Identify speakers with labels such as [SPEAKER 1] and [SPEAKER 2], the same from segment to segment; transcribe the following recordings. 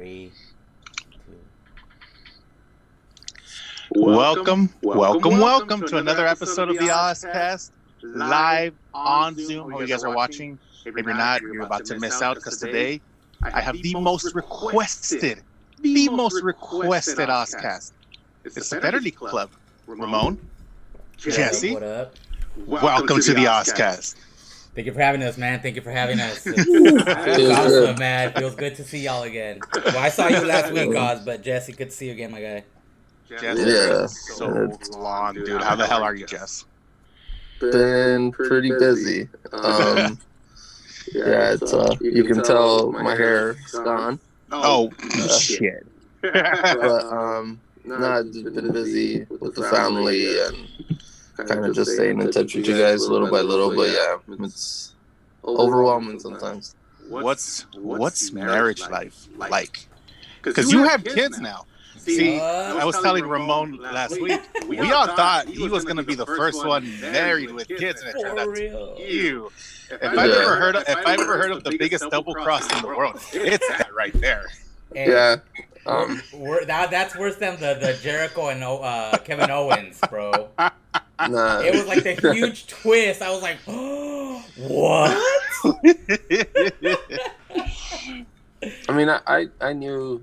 [SPEAKER 1] 3, 2.
[SPEAKER 2] Welcome to another episode of the OzzCast live on Zoom. Hope you guys are watching. If you're not, you're about to miss out because today I have the most requested OzzCast. It's the FETTERLY Club. Ramon, Jesse,
[SPEAKER 1] What up?
[SPEAKER 2] welcome to the OzzCast.
[SPEAKER 1] Thank you for having us, man. Thank you for having us. It's awesome, man. Feels good to see y'all again. Well, I saw you last week, Oz, but Jesse, good to see you again, my guy.
[SPEAKER 2] Jess, so long, dude. How the hell are you, Jess?
[SPEAKER 3] Been pretty busy. It's you can tell my hair is gone.
[SPEAKER 2] Oh, shit.
[SPEAKER 3] But I've just been busy with the family and kind of just staying in touch with you guys little by little. But yeah, it's overwhelming sometimes.
[SPEAKER 2] What's marriage life like? Because you have kids now. See, I was telling Ramon last week, we all thought he was going to be the first one married with kids, and it turned out to be you. If I've ever heard of the biggest double cross in the world, it's that right there.
[SPEAKER 1] Hey,
[SPEAKER 3] Yeah.
[SPEAKER 1] That's worse than the Jericho and Kevin Owens, bro.
[SPEAKER 3] Nah.
[SPEAKER 1] It was like the huge twist. I was like, oh, what?
[SPEAKER 3] I mean, I knew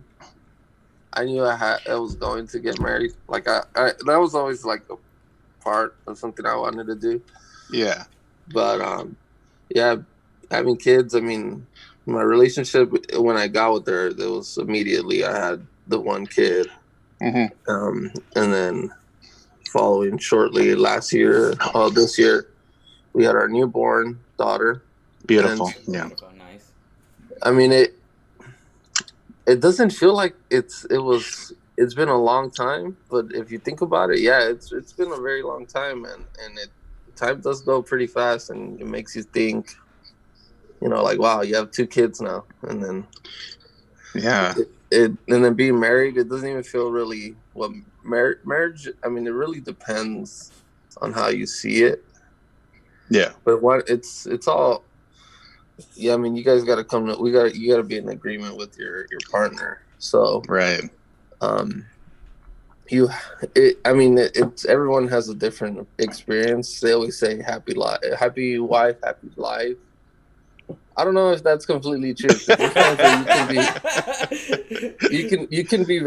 [SPEAKER 3] I was going to get married. Like I that was always like a part of something I wanted to do.
[SPEAKER 2] Yeah.
[SPEAKER 3] But yeah, having kids. I mean, my relationship when I got with her, there was immediately I had the one kid, and then following shortly this year, we had our newborn daughter.
[SPEAKER 2] Beautiful.
[SPEAKER 3] And,
[SPEAKER 2] yeah.
[SPEAKER 1] Nice.
[SPEAKER 3] I mean it doesn't feel like it's been a long time, but if you think about it, yeah, it's been a very long time, and time does go pretty fast, and it makes you think, like, wow, you have 2 kids now, and then
[SPEAKER 2] Yeah.
[SPEAKER 3] and then being married, it doesn't even feel really marriage. I mean, it really depends on how you see it.
[SPEAKER 2] Yeah.
[SPEAKER 3] But it's all. Yeah, I mean, you guys got to you got to be in agreement with your partner. So
[SPEAKER 2] Right.
[SPEAKER 3] Everyone has a different experience. They always say happy wife, happy life. I don't know if that's completely true. You can be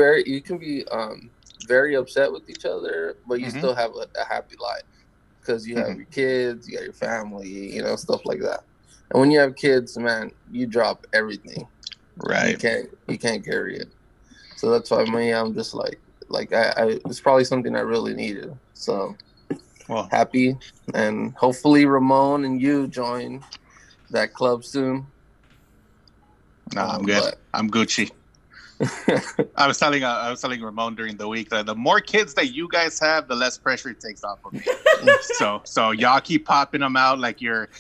[SPEAKER 3] very upset with each other, but you still have a happy life because you have your kids, you got your family, stuff like that. And when you have kids, man, you drop everything.
[SPEAKER 2] Right.
[SPEAKER 3] You can't carry it. So that's why I'm just like I it's probably something I really needed. So
[SPEAKER 2] Well,
[SPEAKER 3] happy, and hopefully Ramon and you join that club soon.
[SPEAKER 2] no, I'm good. I'm Gucci. I was telling Ramon during the week that the more kids that you guys have, the less pressure it takes off of me. so y'all keep popping them out like you're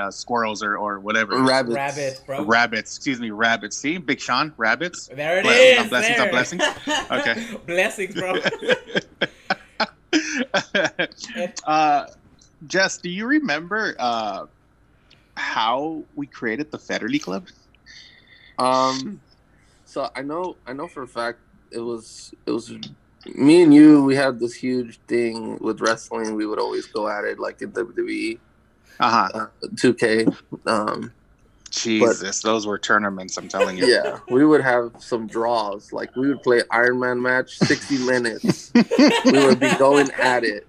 [SPEAKER 2] squirrels or whatever.
[SPEAKER 3] Rabbits,
[SPEAKER 1] bro.
[SPEAKER 2] Rabbits. Excuse me, rabbits. See, Big Sean, rabbits.
[SPEAKER 1] There it is.
[SPEAKER 2] Blessings on blessings. Okay.
[SPEAKER 1] Blessings, bro.
[SPEAKER 2] Jess, do you remember how we created the FETTERLY Club?
[SPEAKER 3] So I know for a fact it was me and you. We had this huge thing with wrestling. We would always go at it like in WWE, 2K.
[SPEAKER 2] Jesus, those were tournaments. I'm telling you.
[SPEAKER 3] Yeah, we would have some draws. Like we would play Iron Man match, 60 minutes. We would be going at it.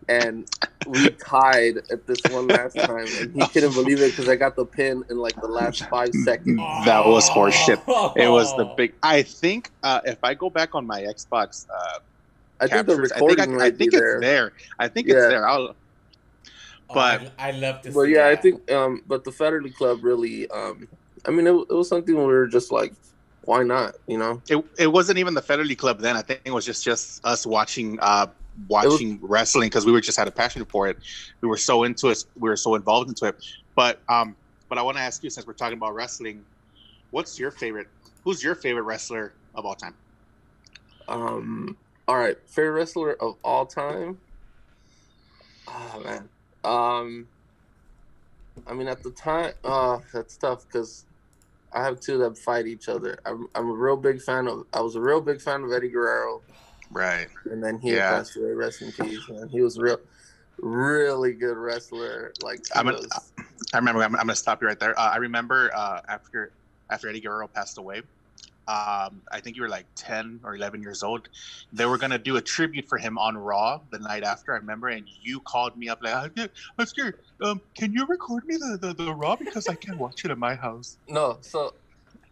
[SPEAKER 3] And we tied at this one last time, and he couldn't believe it because I got the pin in like the last 5 seconds.
[SPEAKER 2] That was horseshit. It was the big. I think if I go back on my Xbox,
[SPEAKER 3] I think the recording
[SPEAKER 2] I think it's there. I think it's there. But
[SPEAKER 1] I love to see.
[SPEAKER 3] But yeah,
[SPEAKER 1] that.
[SPEAKER 3] I think. But the FETTERLY Club really. I mean, it was something we were just like, why not?
[SPEAKER 2] It wasn't even the FETTERLY Club then. I think it was just us watching wrestling because we were just had a passion for it. We were so into it. We were so involved into it. But I want to ask you, since we're talking about wrestling, who's your favorite wrestler of all time?
[SPEAKER 3] All right, favorite wrestler of all time. Oh man. I mean, at the time, that's tough because have two that fight each other. I'm a real big fan of. I was a real big fan of Eddie Guerrero.
[SPEAKER 2] Right.
[SPEAKER 3] And then he had passed away. Rest in peace, man. He was really good wrestler. Like
[SPEAKER 2] I remember. I'm gonna stop you right there. I remember after Eddie Guerrero passed away. I think you were like 10 or 11 years old. They were gonna do a tribute for him on Raw the night after. I remember, and you called me up like, "I'm scared. Can you record me the Raw because I can't watch it at my house?"
[SPEAKER 3] No, so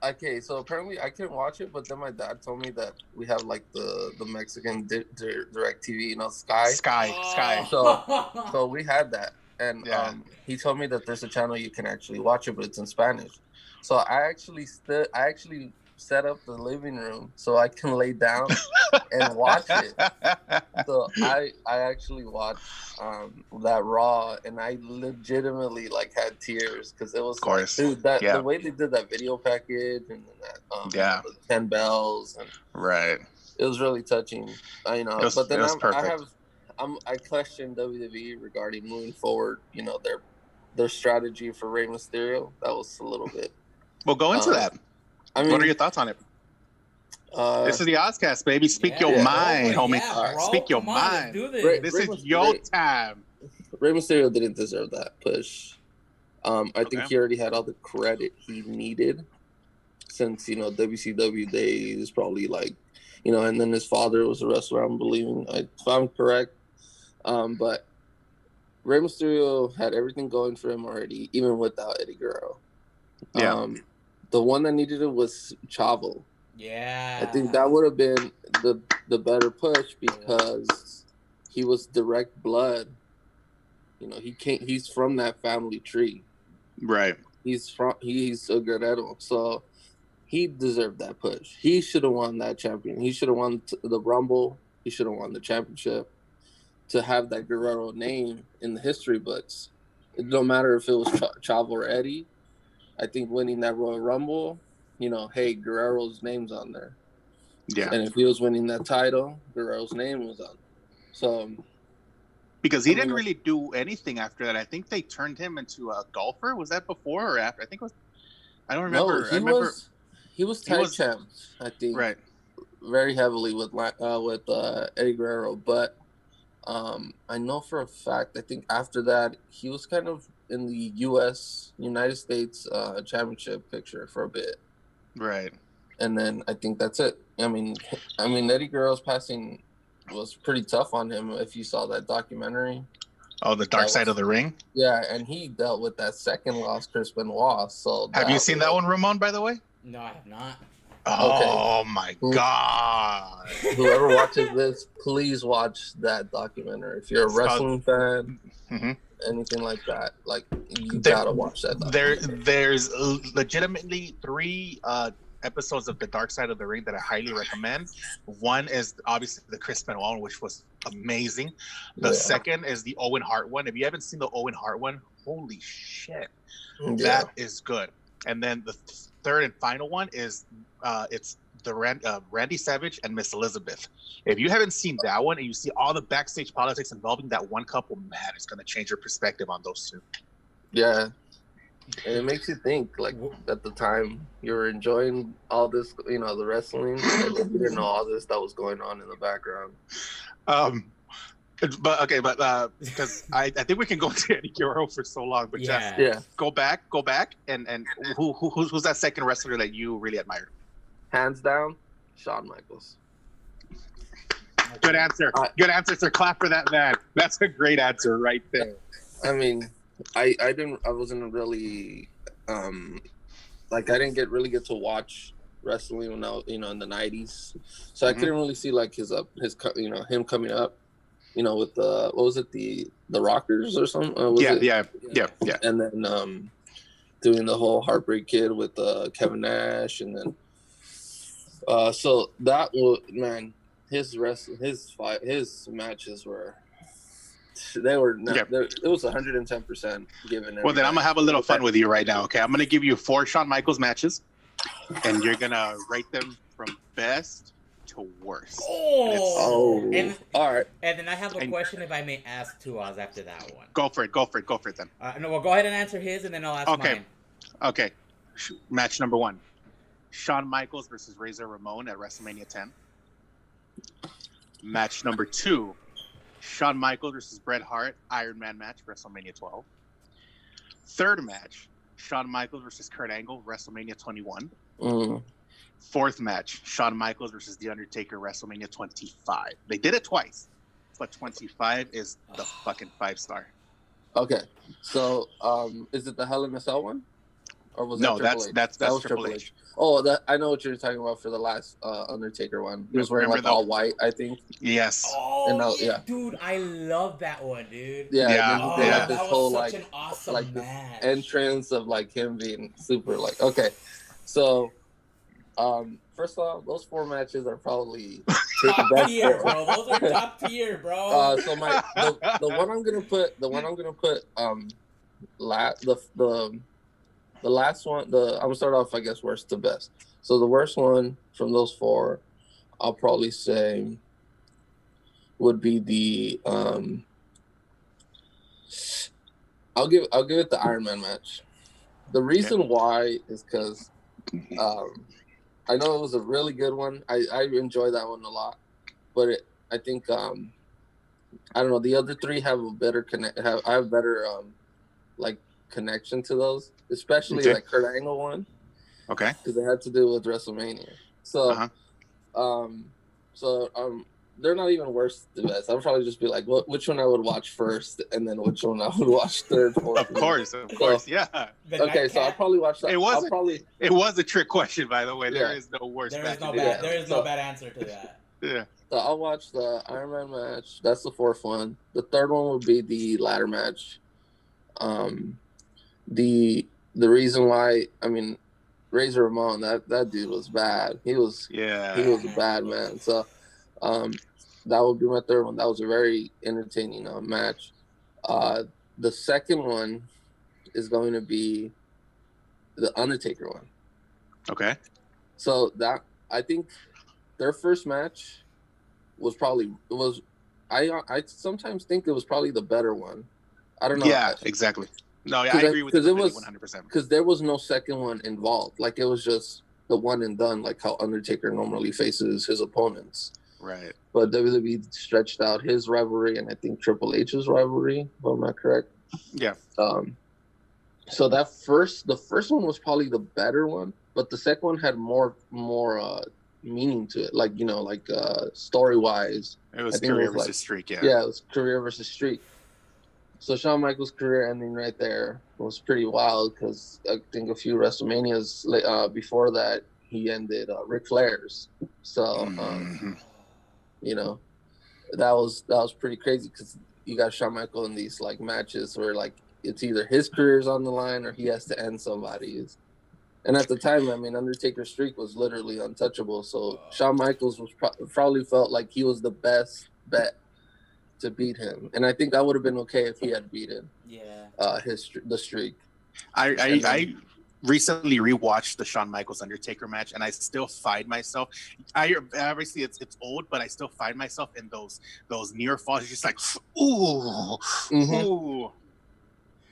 [SPEAKER 3] apparently I couldn't watch it, but then my dad told me that we have like the Mexican direct TV, Sky. So we had that, and he told me that there's a channel you can actually watch it, but it's in Spanish. So I actually set up the living room so I can lay down and watch it. So I actually watched that Raw, and I legitimately like had tears because it was like, dude, the way they did that video package and that the 10 bells and it was really touching. But then I question WWE regarding moving forward. You know, their strategy for Rey Mysterio, that was a little bit.
[SPEAKER 2] Well, go into that. What are your thoughts on it? This is the OzzCast, baby. Speak your mind, homie. Speak your mind. This is your time.
[SPEAKER 3] Rey Mysterio didn't deserve that push. I think he already had all the credit he needed since, WCW days, probably like, and then his father was a wrestler, I'm believing, if I'm correct. But Rey Mysterio had everything going for him already, even without Eddie Guerrero.
[SPEAKER 2] Yeah.
[SPEAKER 3] The one that needed it was Chavo.
[SPEAKER 1] Yeah.
[SPEAKER 3] I think that would have been the better push because he was direct blood. He's from that family tree.
[SPEAKER 2] Right.
[SPEAKER 3] He's a Guerrero, so he deserved that push. He should have won that champion. He should have won the Rumble. He should have won the championship to have that Guerrero name in the history books. It don't matter if it was Chavo or Eddie. I think winning that Royal Rumble, hey, Guerrero's name's on there.
[SPEAKER 2] Yeah.
[SPEAKER 3] And if he was winning that title, Guerrero's name was on there. So,
[SPEAKER 2] because he didn't really do anything after that. I think they turned him into a golfer. Was that before or after? I think it was. I don't remember.
[SPEAKER 3] No, he was tag champ, I think.
[SPEAKER 2] Right.
[SPEAKER 3] Very heavily with Eddie Guerrero, but I know for a fact. I think after that he was kind of in the United States championship picture for a bit.
[SPEAKER 2] Right.
[SPEAKER 3] And then I think that's it. I mean, Eddie Guerrero's passing was pretty tough on him. If you saw that documentary.
[SPEAKER 2] Oh, the Dark Side of the Ring.
[SPEAKER 3] Yeah, and he dealt with that second loss, Chris Benoit. So
[SPEAKER 2] have you seen that one, Ramon? By the way.
[SPEAKER 1] No, I have not.
[SPEAKER 2] Oh my God!
[SPEAKER 3] Whoever watches this, please watch that documentary. If you're a wrestling fan.
[SPEAKER 2] Mm-hmm.
[SPEAKER 3] Anything like that, like you gotta watch that.
[SPEAKER 2] There's legitimately 3 episodes of the Dark Side of the Ring that I highly recommend. One is obviously the Chris Benoit one, which was amazing. The second is the Owen Hart one. If you haven't seen the Owen Hart one, holy shit, that is good. And then the third and final one is it's the Randy Savage and Miss Elizabeth. If you haven't seen that one and you see all the backstage politics involving that one couple, man, it's going to change your perspective on those two.
[SPEAKER 3] Yeah. And it makes you think, like, at the time you were enjoying all this, the wrestling, and you didn't know all this that was going on in the background.
[SPEAKER 2] But because I think we can go into Eddie Guerrero for so long, but just go back and who's that second wrestler that you really admired?
[SPEAKER 3] Hands down, Shawn Michaels.
[SPEAKER 2] Good answer. Good answer, sir. Clap for that man. That's a great answer right there.
[SPEAKER 3] I mean, I wasn't really I didn't really get to watch wrestling when I was, in the 90s. So I couldn't really see like his him coming up, with what was it, the Rockers or something?
[SPEAKER 2] Yeah.
[SPEAKER 3] And then doing the whole Heartbreak Kid with Kevin Nash, and then so that was, man, his matches were. They were not, it was 110% given.
[SPEAKER 2] Well, then I'm gonna have a little fun with you right now. Okay, I'm gonna give you 4 Shawn Michaels matches, and you're gonna rate them from best to worst.
[SPEAKER 3] All right.
[SPEAKER 1] And then I have a question, if I may ask to Oz after that one.
[SPEAKER 2] Go for it then.
[SPEAKER 1] No, well, go ahead and answer his, and then I'll ask mine.
[SPEAKER 2] Okay. Match number 1. Shawn Michaels versus Razor Ramon at WrestleMania 10. Match number 2. Shawn Michaels versus Bret Hart, Iron Man match, WrestleMania 12. Third match, Shawn Michaels versus Kurt Angle, WrestleMania 21. Fourth match, Shawn Michaels versus The Undertaker, WrestleMania 25. They did it twice, but 25 is the fucking 5-star.
[SPEAKER 3] Okay, so is it the Hell in a Cell one? Or was
[SPEAKER 2] No,
[SPEAKER 3] that Triple H?
[SPEAKER 2] that's
[SPEAKER 3] That was
[SPEAKER 2] Triple H.
[SPEAKER 3] Oh, I know what you're talking about for the last Undertaker one. He was wearing like all white, I think.
[SPEAKER 2] Yes.
[SPEAKER 1] Oh, yeah, dude, I love that one, dude.
[SPEAKER 3] Yeah,
[SPEAKER 1] oh,
[SPEAKER 3] they had this
[SPEAKER 1] that was
[SPEAKER 3] whole
[SPEAKER 1] such
[SPEAKER 3] like
[SPEAKER 1] an awesome
[SPEAKER 3] like
[SPEAKER 1] match.
[SPEAKER 3] this entrance of like him being super like okay. So first off, those 4 matches are probably
[SPEAKER 1] top tier, bro. Those are top tier, bro.
[SPEAKER 3] So the one I'm gonna put the last one, I'm gonna start off, I guess, worst to best. So the worst one from those 4, I'll probably say would be the I'll give it the Iron Man match. The reason why is because I know it was a really good one. I enjoy that one a lot, but I think I don't know, the other 3 have a better better like connection to those, especially like Kurt Angle one.
[SPEAKER 2] Okay.
[SPEAKER 3] Because they had to do with WrestleMania. So, they're not even worse than best. I'll probably just be like, which one I would watch first, and then which one I would watch third, fourth.
[SPEAKER 2] Of course, yeah.
[SPEAKER 3] Okay, so I'll probably watch that.
[SPEAKER 2] It was a trick question, by the way.
[SPEAKER 3] Yeah.
[SPEAKER 2] There is no worse.
[SPEAKER 1] There is no bad answer to that.
[SPEAKER 2] Yeah.
[SPEAKER 3] So I'll watch the Iron Man match. That's the 4th one. The 3rd one would be the ladder match. The reason why, I mean, Razor Ramon, that dude was bad. He was a bad man. So that would be my 3rd one. That was a very entertaining match. The second one is going to be the Undertaker one.
[SPEAKER 2] Okay.
[SPEAKER 3] So I think their first match I sometimes think it was probably the better one. I don't know.
[SPEAKER 2] Yeah, exactly. No, yeah, I agree with you 100%.
[SPEAKER 3] Because there was no second one involved. Like, it was just the one and done, like how Undertaker normally faces his opponents.
[SPEAKER 2] Right.
[SPEAKER 3] But WWE stretched out his rivalry and I think Triple H's rivalry, if I'm not correct.
[SPEAKER 2] Yeah.
[SPEAKER 3] So the first one was probably the better one, but the second one had more meaning to it. Like, story-wise.
[SPEAKER 2] It was career versus streak, yeah.
[SPEAKER 3] Yeah, it was career versus streak. So Shawn Michaels' career ending right there was pretty wild because I think a few WrestleManias before that, he ended Ric Flair's. So, that was pretty crazy because you got Shawn Michaels in these like matches where like it's either his career's on the line or he has to end somebody's. And at the time, I mean, Undertaker's streak was literally untouchable. So Shawn Michaels was probably felt like he was the best bet to beat him, and I think that would have been okay if he had beaten the streak.
[SPEAKER 2] I recently rewatched the Shawn Michaels Undertaker match, and I still find myself. Obviously it's old, but I still find myself in those near falls. It's just like ooh.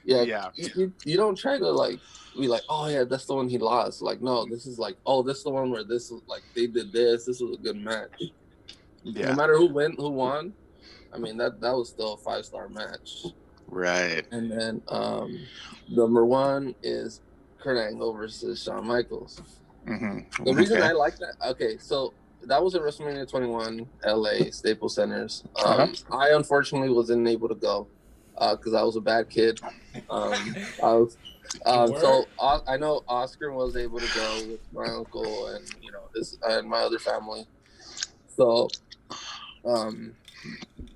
[SPEAKER 3] Yeah. You don't try to like be like, oh yeah, that's the one he lost. Like, no, this is like, oh, this is the one where this is like they did this. This was a good match. Yeah. No matter who won. I mean, that was still a 5-star match.
[SPEAKER 2] Right.
[SPEAKER 3] And then number 1 is Kurt Angle versus Shawn Michaels. Mm-hmm. The reason I like that, okay, so that was at WrestleMania 21, LA, Staples Centers. I unfortunately wasn't able to go because I was a bad kid. So I know Oscar was able to go with my uncle and and my other family. So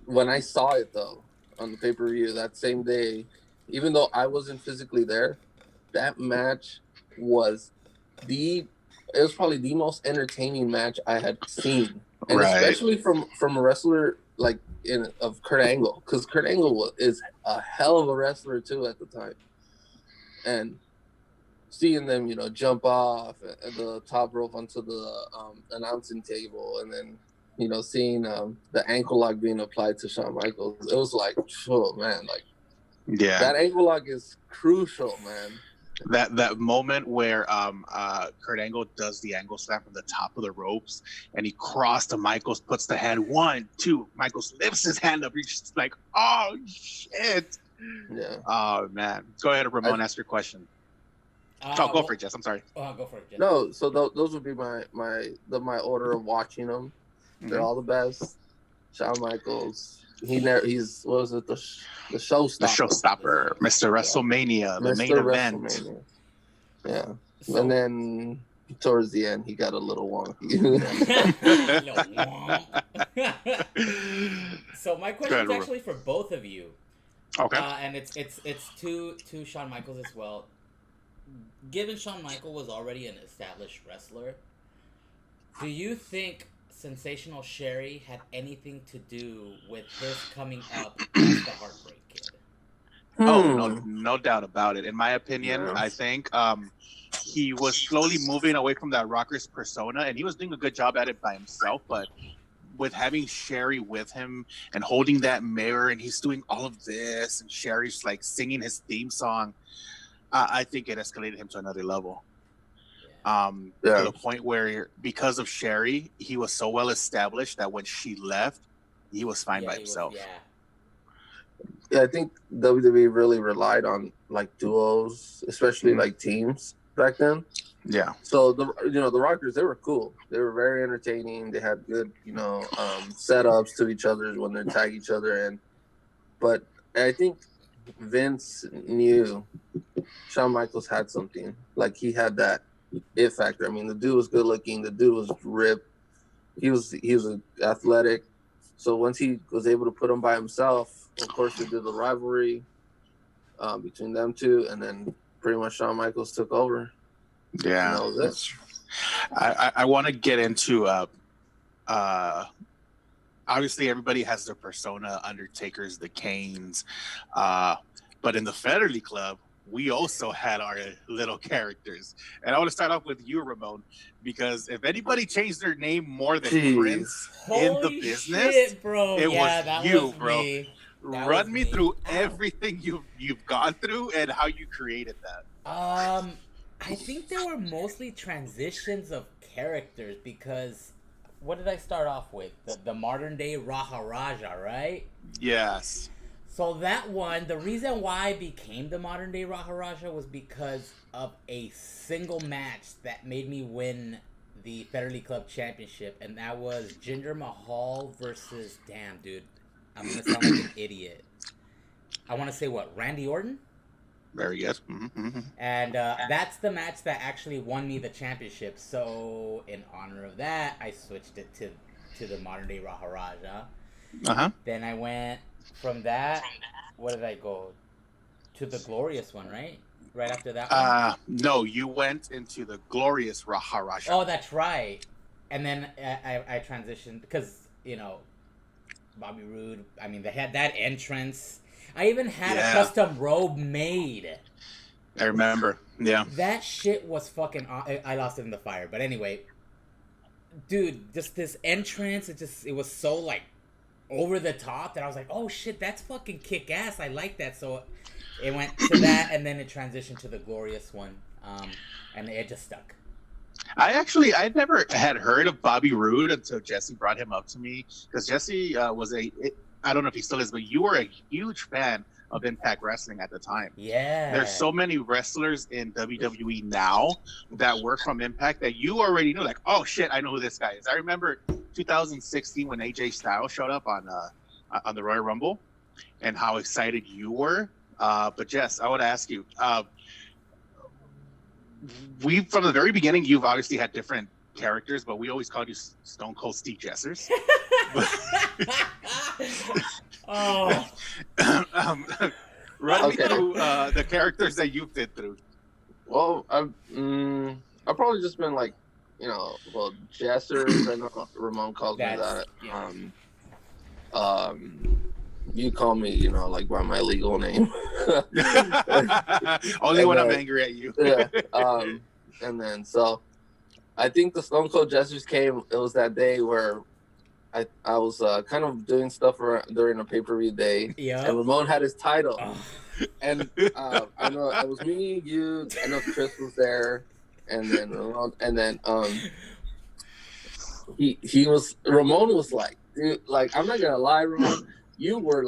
[SPEAKER 3] when I saw it though on the pay-per-view that same day, even though I wasn't physically there, that match was probably the most entertaining match I had seen, and especially from a wrestler like of Kurt Angle, because Kurt Angle is a hell of a wrestler too at the time, and seeing them jump off at the top rope onto the announcing table, and then seeing the ankle lock being applied to Shawn Michaels, it was like, oh man, like that ankle lock is crucial, man.
[SPEAKER 2] That moment where Kurt Angle does the angle slam from the top of the ropes, and he crosses to Michaels, puts the hand 1, 2. Michaels lifts his hand up. He's just like, oh shit.
[SPEAKER 3] Yeah.
[SPEAKER 2] Oh man. Go ahead, Ramon. Ask your question. Go for it, Jess. I'm sorry.
[SPEAKER 1] Go for it, Jess.
[SPEAKER 3] No, so those would be my order of watching them. They're all the best. Shawn Michaels. He's what was it? The showstopper. The
[SPEAKER 2] showstopper, Mr. WrestleMania, the main event.
[SPEAKER 3] Yeah, so, and then towards the end, he got a little wonky.
[SPEAKER 1] So my question is actually for both of you.
[SPEAKER 2] Okay.
[SPEAKER 1] And it's to Shawn Michaels as well. Given Shawn Michaels was already an established wrestler, do you think Sensational Sherry had anything to do with his coming up as the Heartbreak Kid?
[SPEAKER 2] Oh, no doubt about it. In my opinion, I think he was slowly moving away from that Rocker's persona, and he was doing a good job at it by himself, but with having Sherry with him and holding that mirror, and he's doing all of this, and Sherry's like singing his theme song, I think it escalated him to another level. To the point where, because of Sherry, he was so well established that when she left, he was fine by himself.
[SPEAKER 3] Yeah, I think WWE really relied on like duos, especially like teams back then.
[SPEAKER 2] Yeah.
[SPEAKER 3] So the Rockers, they were cool. They were very entertaining. They had good setups to each other when they tag each other in. But I think Vince knew Shawn Michaels had something. Like, he had that it factor. I mean, the dude was good looking. The dude was ripped. He was athletic. So once he was able to put him by himself, of course, they did the rivalry between them two, and then pretty much Shawn Michaels took over.
[SPEAKER 2] Yeah, I want to get into obviously everybody has their persona. Undertaker's, the Canes, but in the Fetterly Club, we also had our little characters. And I want to start off with you, Ramon, because if anybody changed their name more than Prince in the business,
[SPEAKER 1] bro.
[SPEAKER 2] It was you, bro.
[SPEAKER 1] Me.
[SPEAKER 2] Run me through everything you've gone through and how you created that.
[SPEAKER 1] I think there were mostly transitions of characters, because what did I start off with? The modern day Raharaja, right?
[SPEAKER 2] Yes.
[SPEAKER 1] So that one, the reason why I became the modern day Raharaja was because of a single match that made me win the Fetterly Club Championship, and that was Jinder Mahal versus, damn, dude, I'm going to sound like an idiot. I want to say what, Randy Orton?
[SPEAKER 2] Very good. Mm-hmm.
[SPEAKER 1] And that's the match that actually won me the championship. So in honor of that, I switched it to the modern day Raharaja.
[SPEAKER 2] Uh-huh.
[SPEAKER 1] Then I went from that, what did I go? To the Glorious one, right? Right after that one?
[SPEAKER 2] No, you went into the Glorious Raharaja.
[SPEAKER 1] Oh, that's right. And then I transitioned, because, Bobby Roode, I mean, they had that entrance. I even had a custom robe made.
[SPEAKER 2] I remember, yeah.
[SPEAKER 1] That shit was fucking... I lost it in the fire. But anyway, dude, just this entrance, it was so, like, over the top that I was like, oh shit, that's fucking kick ass. I like that. So it went to that, and then it transitioned to the Glorious one, and it just stuck.
[SPEAKER 2] I never had heard of Bobby Roode until Jesse brought him up to me, because Jesse was I don't know if he still is, but you were a huge fan of Impact Wrestling at the time.
[SPEAKER 1] Yeah.
[SPEAKER 2] There's so many wrestlers in WWE now that work from Impact that you already knew, like, oh shit, I know who this guy is. I remember 2016 when AJ Styles showed up on the Royal Rumble, and how excited you were. But Jess, I would ask you, from the very beginning, you've obviously had different characters, but we always called you Stone Cold Steve Jessers.
[SPEAKER 1] Oh.
[SPEAKER 2] Run me through the characters that you've been through.
[SPEAKER 3] Well, I've probably just been like, Jessers. I know Ramon calls me that.
[SPEAKER 1] Yeah.
[SPEAKER 3] You call me, like, by my legal name.
[SPEAKER 2] Only when I'm angry at you.
[SPEAKER 3] Yeah. And then, so I think the Stone Cold Jessers came. It was that day where I was kind of doing stuff during a pay-per-view day.
[SPEAKER 1] Yeah.
[SPEAKER 3] And Ramon had his title.
[SPEAKER 1] Oh.
[SPEAKER 3] And I know it was me, you. I know Chris was there, and then Ramon, and then Ramon was like, dude, like I'm not gonna lie, Ramon, you were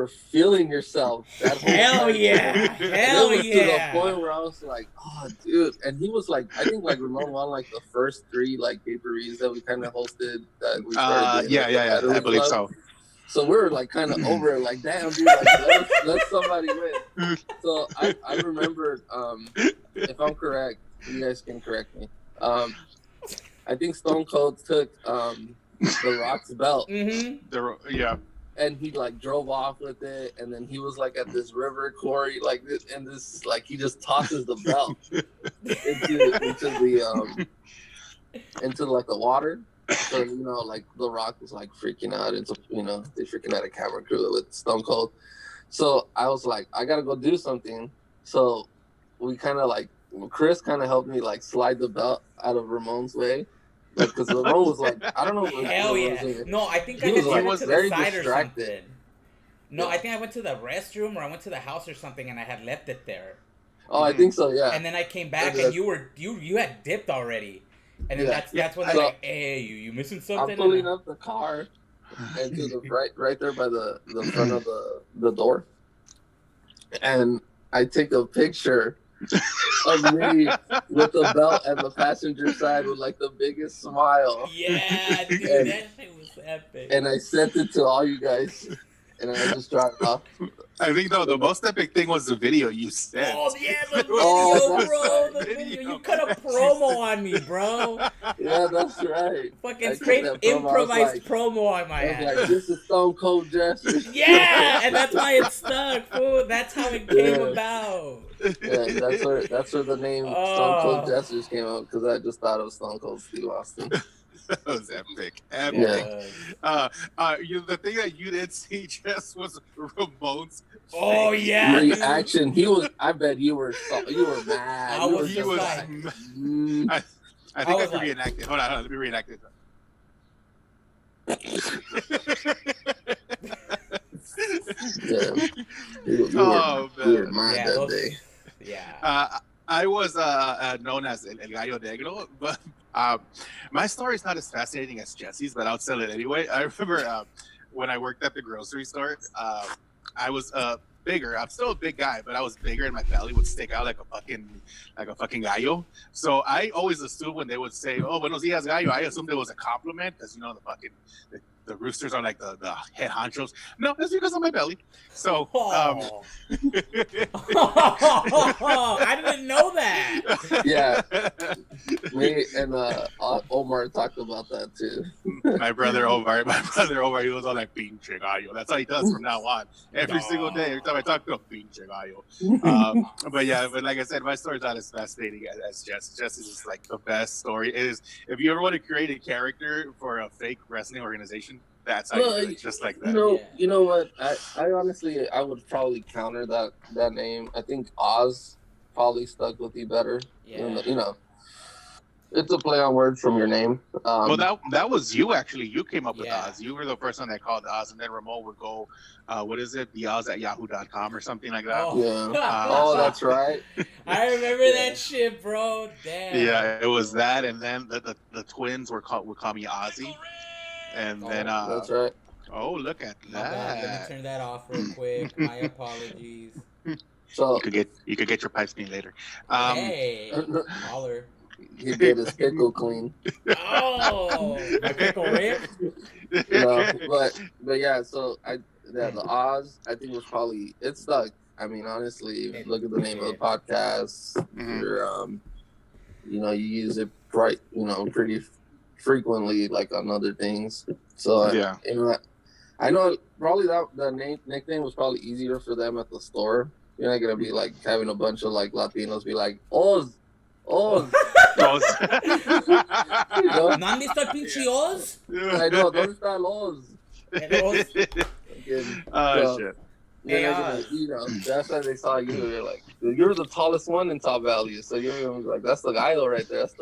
[SPEAKER 3] feeling yourself that whole
[SPEAKER 1] Hell
[SPEAKER 3] time.
[SPEAKER 1] yeah. Hell
[SPEAKER 3] it was
[SPEAKER 1] yeah.
[SPEAKER 3] to the point where I was like, oh dude. And he was like, I think like Ramon won like the first 3 like pay-per-views that we kind of hosted that we started doing,
[SPEAKER 2] yeah. I believe
[SPEAKER 3] Club.
[SPEAKER 2] so.
[SPEAKER 3] So we were like kind of over it, like damn dude, like let somebody win. So I remember, if I'm correct, you guys can correct me. I think Stone Cold took The Rock's belt.
[SPEAKER 2] Yeah.
[SPEAKER 3] And he like drove off with it, and then he was like at this river quarry, like this, and this like he just tosses the belt into like the water. So like The Rock was like freaking out, and so they freaking out a camera crew with Stone Cold. So I was like, I gotta go do something. So we kind of like Chris kind of helped me like slide the belt out of Ramon's way. Because Ramon was like, I don't know.
[SPEAKER 1] Hell yeah. No, I think I had to the side or something. No, I think I went to the restroom or I went to the house or something and I had left it there.
[SPEAKER 3] Oh, I think so, yeah.
[SPEAKER 1] And then I came back and you had dipped already. And then that's when they're like, hey, you missing something?
[SPEAKER 3] I'm pulling up the car and to the right there by the front of the door. And I take a picture of me with the belt at the passenger side with like the biggest smile.
[SPEAKER 1] Yeah, dude, that shit was epic.
[SPEAKER 3] And I sent it to all you guys, and I just dropped off.
[SPEAKER 2] I think the most epic thing was the video you sent.
[SPEAKER 1] Oh yeah, the video, bro. The video. You cut a promo on me, bro.
[SPEAKER 3] Yeah, that's right.
[SPEAKER 1] Fucking straight improvised promo on my ass.
[SPEAKER 3] Like, this is Stone Cold Jester.
[SPEAKER 1] Yeah, and that's why it stuck, fool. That's how it came about.
[SPEAKER 3] Yeah, that's where the name Stone Cold Jesters came out, because I just thought of Stone Cold Steve Austin.
[SPEAKER 2] That was epic.
[SPEAKER 3] Yeah.
[SPEAKER 2] The thing that you didn't see just was Ramon's
[SPEAKER 1] Oh yeah,
[SPEAKER 3] reaction. I bet you were mad.
[SPEAKER 1] I was
[SPEAKER 3] just
[SPEAKER 1] like,
[SPEAKER 2] I think I can reenact it. Hold on, let me reenact it.
[SPEAKER 3] You were mad that day.
[SPEAKER 1] Yeah.
[SPEAKER 2] I was known as El Gallo Negro, but my story is not as fascinating as Jesse's, but I'll tell it anyway. I remember when I worked at the grocery store, I was bigger. I'm still a big guy, but I was bigger, and my belly would stick out like a fucking gallo. So I always assumed when they would say, "Oh, buenos dias, gallo," I assumed it was a compliment because the roosters are like the head honchos. No, it's because of my belly. So
[SPEAKER 3] I
[SPEAKER 1] didn't know that.
[SPEAKER 3] Yeah, me and Omar talked about that too.
[SPEAKER 2] my brother Omar, he was all like pinche gallo. That's how he does from now on. Every single day, every time I talk to him, pinche gallo. But like I said, my story's not as fascinating as Jess. Jess is just like the best story. It is, if you ever want to create a character for a fake wrestling organization, that's how you do it, just like that.
[SPEAKER 3] You know what? I honestly, I would probably counter that name. I think Oz probably stuck with you better.
[SPEAKER 1] Yeah.
[SPEAKER 3] It's a play on words from your name.
[SPEAKER 2] Well, that was you, actually. You came up with Oz. You were the person that called Oz, and then Ramon would go, what is it? The Oz at yahoo.com or something like that.
[SPEAKER 1] Oh.
[SPEAKER 3] Yeah. That's right.
[SPEAKER 1] I remember that shit, bro. Damn.
[SPEAKER 2] Yeah, it was that, and then the twins would call me Ozzy. And then
[SPEAKER 3] that's right.
[SPEAKER 2] Oh, look at that.
[SPEAKER 1] Let me turn that off real quick. My apologies.
[SPEAKER 3] So
[SPEAKER 2] you could get your pipes clean later.
[SPEAKER 1] Hey, holler.
[SPEAKER 3] He did his pickle clean.
[SPEAKER 1] Oh, my pickle rib.
[SPEAKER 3] But yeah. So the Oz, I think, was probably, it stuck. I mean, honestly, look at the name of the podcast.
[SPEAKER 2] Mm-hmm.
[SPEAKER 3] You use it pretty frequently, like on other things. So
[SPEAKER 2] yeah.
[SPEAKER 3] I know probably that nickname was probably easier for them at the store. You're not gonna be like having a bunch of like Latinos be like Oz.
[SPEAKER 1] ¿Dónde está pinche Oz?
[SPEAKER 3] I know, ¿dónde está el Oz?
[SPEAKER 2] Shit.
[SPEAKER 3] That's why they saw you. They're like, you're the tallest one in Top Valley. So you're like, that's the guy right there. That's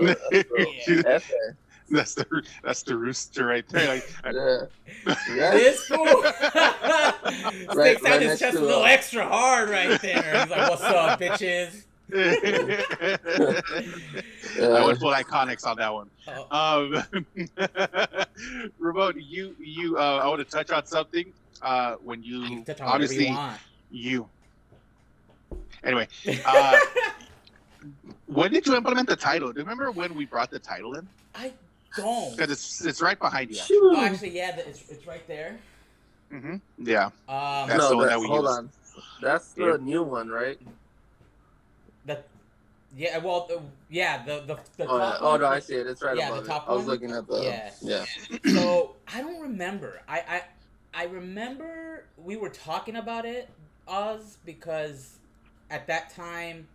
[SPEAKER 3] the
[SPEAKER 2] That's the rooster right there.
[SPEAKER 3] Yeah.
[SPEAKER 1] This fool sticks out his
[SPEAKER 3] next
[SPEAKER 1] chest a
[SPEAKER 3] to,
[SPEAKER 1] little extra hard right there. He's like, "What's up, bitches?"
[SPEAKER 2] I went full iconics on that one.
[SPEAKER 1] Oh.
[SPEAKER 2] Ramon, you I want to touch on something. When you
[SPEAKER 1] touch on
[SPEAKER 2] obviously
[SPEAKER 1] you want.
[SPEAKER 2] you. Anyway, when did you implement the title? Do you remember when we brought the title in?
[SPEAKER 1] I don't.
[SPEAKER 2] Because it's right behind you.
[SPEAKER 3] Actually.
[SPEAKER 1] Oh, actually, yeah, it's right there.
[SPEAKER 2] Mm-hmm. Yeah.
[SPEAKER 3] That's the one that we use. Hold on. That's the new one, right?
[SPEAKER 1] Yeah, well, yeah, the top
[SPEAKER 3] oh,
[SPEAKER 1] one.
[SPEAKER 3] No, I see it. It's right above
[SPEAKER 1] the top
[SPEAKER 3] it. I was
[SPEAKER 1] one?
[SPEAKER 3] looking at the... Yeah.
[SPEAKER 1] So, I don't remember. I remember we were talking about it, Oz, because at that time,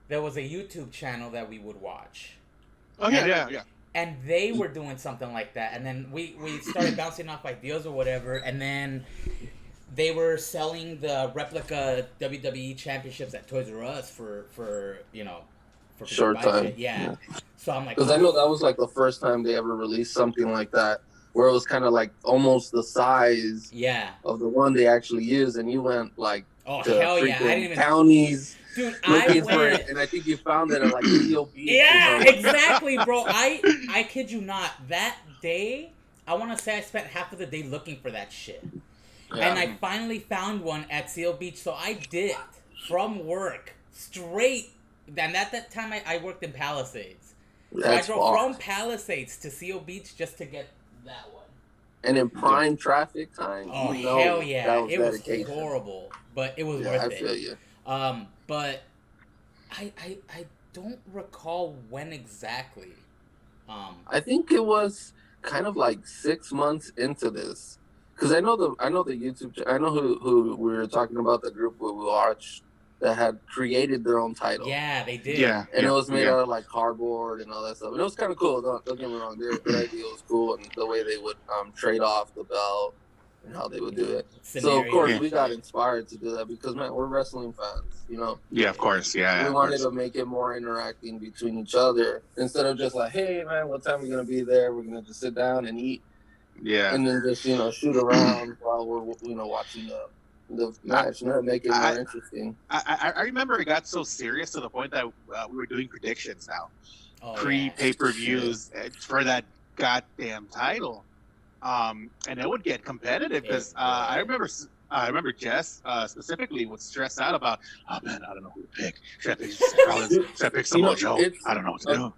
[SPEAKER 1] there was a YouTube channel that we would watch.
[SPEAKER 2] Oh, yeah.
[SPEAKER 1] And they were doing something like that. And then we started bouncing off ideas or whatever. And then they were selling the replica WWE championships at Toys R Us for
[SPEAKER 3] short time.
[SPEAKER 1] Yeah. So I'm like,
[SPEAKER 3] because I know that was like the first time they ever released something like that, where it was kind of like almost the size of the one they actually used, and you went like to
[SPEAKER 1] hell yeah, I didn't even
[SPEAKER 3] counties.
[SPEAKER 1] Dude, I went
[SPEAKER 3] for it, and I think you found it at like COB.
[SPEAKER 1] Yeah, exactly, bro. I kid you not. That day, I want to say I spent half of the day looking for that shit. Yeah. And I finally found one at Seal Beach, so I dipped from work straight. And at that time, I worked in Palisades. So I drove from Palisades to Seal Beach just to get that one. And
[SPEAKER 3] in prime traffic time?
[SPEAKER 1] Oh, hell yeah. It was horrible, but it was worth it.
[SPEAKER 3] I feel you.
[SPEAKER 1] But I don't recall when exactly.
[SPEAKER 3] I think it was kind of like 6 months into this. Because I know the YouTube. I know who we were talking about, the group we watched that had created their own title.
[SPEAKER 1] Yeah, they did.
[SPEAKER 2] Yeah,
[SPEAKER 3] and it was made out of like cardboard and all that stuff. And it was kind of cool. Don't get me wrong. Their idea was cool, and the way they would trade off the belt and how they would do it. So of course we got inspired to do that because man, we're wrestling fans, you know.
[SPEAKER 2] Yeah, of course. Yeah.
[SPEAKER 3] We wanted to make it more interacting between each other instead of just like, hey man, what time are we gonna be there? We're gonna just sit down and eat.
[SPEAKER 2] Yeah.
[SPEAKER 3] And then just, shoot around while we're, watching the match and make it more interesting.
[SPEAKER 2] I remember it got so serious to the point that we were doing predictions now. Pre-pay-per-views for that goddamn title. And it would get competitive because I remember Jess specifically would stress out about, oh man, I don't know who to pick. Should I pick Seth Rollins? Should I pick Samoa Joe? I don't know what to do.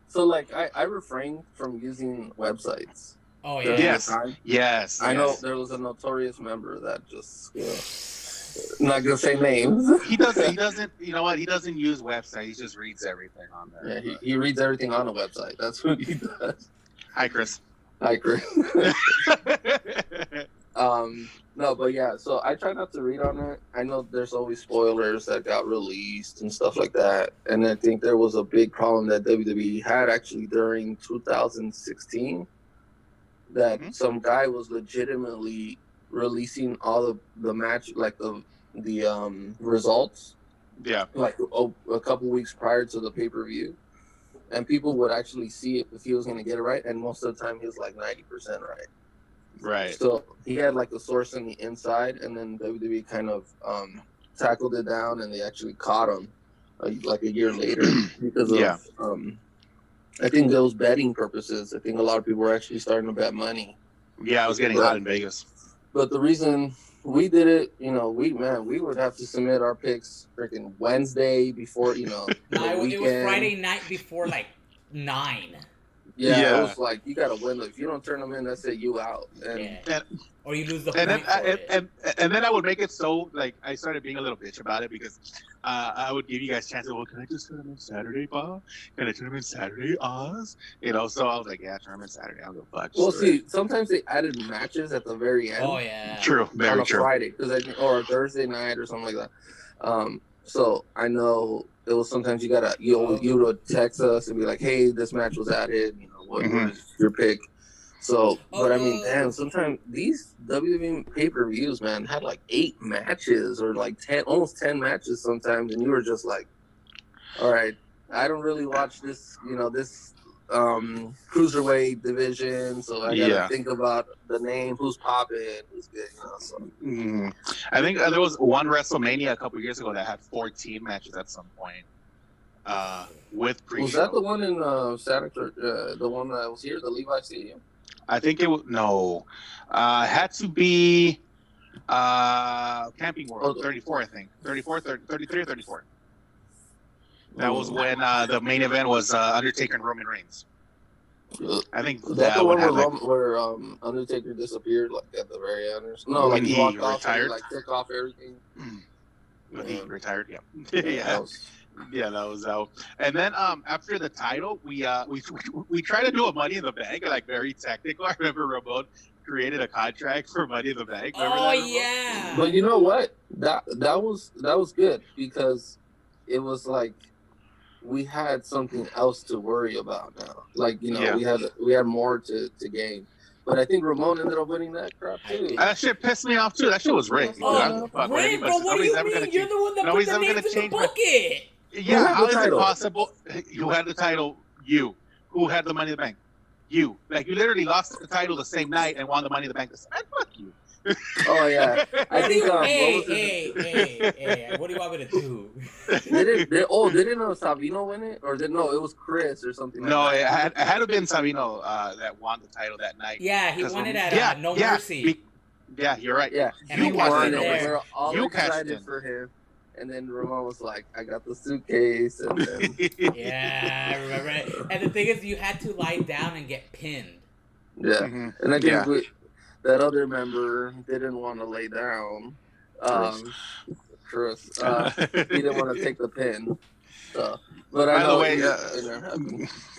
[SPEAKER 3] So like I refrained from using websites.
[SPEAKER 1] Oh yeah.
[SPEAKER 2] Yes.
[SPEAKER 3] I know there was a notorious member that just not gonna say names.
[SPEAKER 2] He doesn't. You know what? He doesn't use websites. He just reads everything on there.
[SPEAKER 3] Yeah, he reads everything on a website. That's what he does.
[SPEAKER 2] Hi, Chris.
[SPEAKER 3] No, but yeah. So I try not to read on it. I know there's always spoilers that got released and stuff like that. And I think there was a big problem that WWE had actually during 2016. That some guy was legitimately releasing all of the match, like the results.
[SPEAKER 2] Yeah.
[SPEAKER 3] Like a couple weeks prior to the pay-per-view. And people would actually see it if he was going to get it right. And most of the time he was like 90% right.
[SPEAKER 2] Right.
[SPEAKER 3] So he had like a source on the inside, and then WWE kind of tackled it down, and they actually caught him like a year later because of I think those betting purposes. I think a lot of people were actually starting to bet money.
[SPEAKER 2] Yeah, I was getting hot in Vegas.
[SPEAKER 3] But the reason we did it, we would have to submit our picks freaking Wednesday before,
[SPEAKER 1] it was Friday night before like 9.
[SPEAKER 3] Yeah, it was like you got to win. If you don't turn them in, that's it. You out.
[SPEAKER 1] Or you lose the
[SPEAKER 2] point. And then I would make it so like I started being a little bitch about it because I would give you guys chances. Well, can I just turn them in Saturday, Bob? Can I turn them in Saturday, Oz? So I was like, yeah, turn them in Saturday. I'll go fuck.
[SPEAKER 3] Well, see, sometimes they added matches at the very end.
[SPEAKER 1] Oh yeah,
[SPEAKER 2] true, very true.
[SPEAKER 3] On a Friday, or a Thursday night or something like that. So I know it was sometimes you would text us and be like, hey, this match was added. What was your pick? So, but I mean, damn, sometimes these WWE pay-per-views, man, had like 8 matches or like 10, almost 10 matches sometimes, and you were just like, all right, I don't really watch this, this cruiserweight division, so I gotta think about the name, who's popping, who's good, So.
[SPEAKER 2] I think there was one WrestleMania a couple years ago that had 14 matches at some point. With pre-show.
[SPEAKER 3] Was that the one in Santa Cruz? The one that was here, the Levi Stadium?
[SPEAKER 2] I think it was had to be Camping World 34, I think 33 or 34. That was when the main event was Undertaker and Roman Reigns. I think
[SPEAKER 3] that the one where Undertaker disappeared like at the very end. No, like he walked off and like took off everything.
[SPEAKER 2] He retired. Yeah. That was out. And then after the title, we tried to do a Money in the Bank, like very technical. I remember Ramon created a contract for Money in the Bank.
[SPEAKER 1] Yeah.
[SPEAKER 3] But you know what? That was good because it was like we had something else to worry about now. Like we had more to gain. But I think Ramon ended up winning that crap too.
[SPEAKER 2] That shit pissed me off too. That shit was rigged.
[SPEAKER 1] Rigged, bro? What do you mean? You're the one that put the names in the bucket.
[SPEAKER 2] Yeah, how is it possible? You had the title. You. Who had the Money in the Bank? You. Like, you literally lost the title the same night and won the Money in the Bank the same night. Fuck you.
[SPEAKER 3] Oh, yeah. I think,
[SPEAKER 1] hey, what do you want me to do?
[SPEAKER 3] Didn't Savino win it? Or it was Chris or something
[SPEAKER 2] No, it had to been Savino that won the title that night.
[SPEAKER 1] Yeah, he won it at No Mercy.
[SPEAKER 2] Yeah, you're right.
[SPEAKER 3] Yeah.
[SPEAKER 1] And you won it there.
[SPEAKER 3] We were all excited for him. And then Ramon was like, I got the suitcase. And then...
[SPEAKER 1] Yeah, I remember it. And the thing is, you had to lie down and get pinned.
[SPEAKER 3] Yeah. Mm-hmm. And I think that other member didn't want to lay down. Chris. He didn't want to take the pin. So. But
[SPEAKER 2] by the way,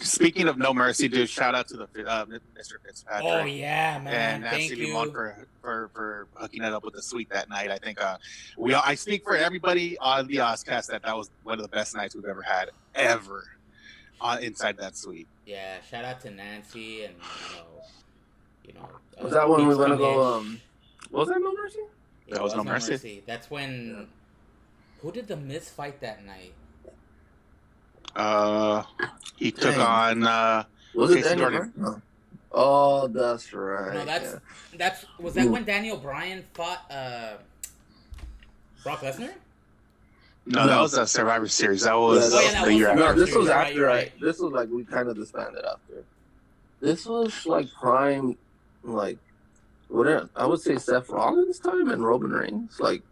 [SPEAKER 2] speaking of No Mercy, dude, shout out to the Mr. Fitzpatrick.
[SPEAKER 1] Oh yeah, man!
[SPEAKER 2] And Nancy Limon for hooking it up with the suite that night. I think I speak for everybody on the OzzCast that was one of the best nights we've ever had inside that suite.
[SPEAKER 1] Yeah, shout out to Nancy and you know.
[SPEAKER 3] Was that when we went to go? Was that No Mercy?
[SPEAKER 2] That was No Mercy.
[SPEAKER 1] That's when. Who did the Miz fight that night?
[SPEAKER 2] He took on
[SPEAKER 3] was it Daniel Bryan? No. Oh, that's right.
[SPEAKER 1] No, was that when Daniel Bryan fought Brock Lesnar?
[SPEAKER 2] No, that was a Survivor Series. That was
[SPEAKER 3] the year after. No, this was after. Right. This was like we kind of disbanded after. This was like prime, like I would say Seth Rollins time and Roman Reigns, like.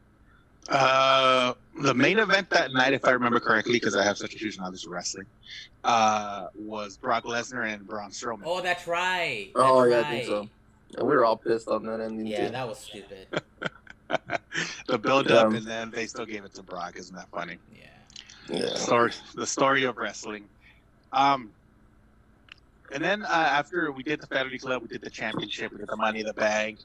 [SPEAKER 2] The main event that night, if I remember correctly, because I have such a huge knowledge of wrestling, was Brock Lesnar and Braun Strowman.
[SPEAKER 1] Oh, that's right.
[SPEAKER 3] I think so. And we were all pissed on that ending.
[SPEAKER 1] Yeah, that was stupid.
[SPEAKER 2] The build-up, and then they still gave it to Brock. Isn't that funny?
[SPEAKER 3] Yeah.
[SPEAKER 2] The story of wrestling. And then after we did the FETTERLY Club, we did the championship, we did the Money in the Bank.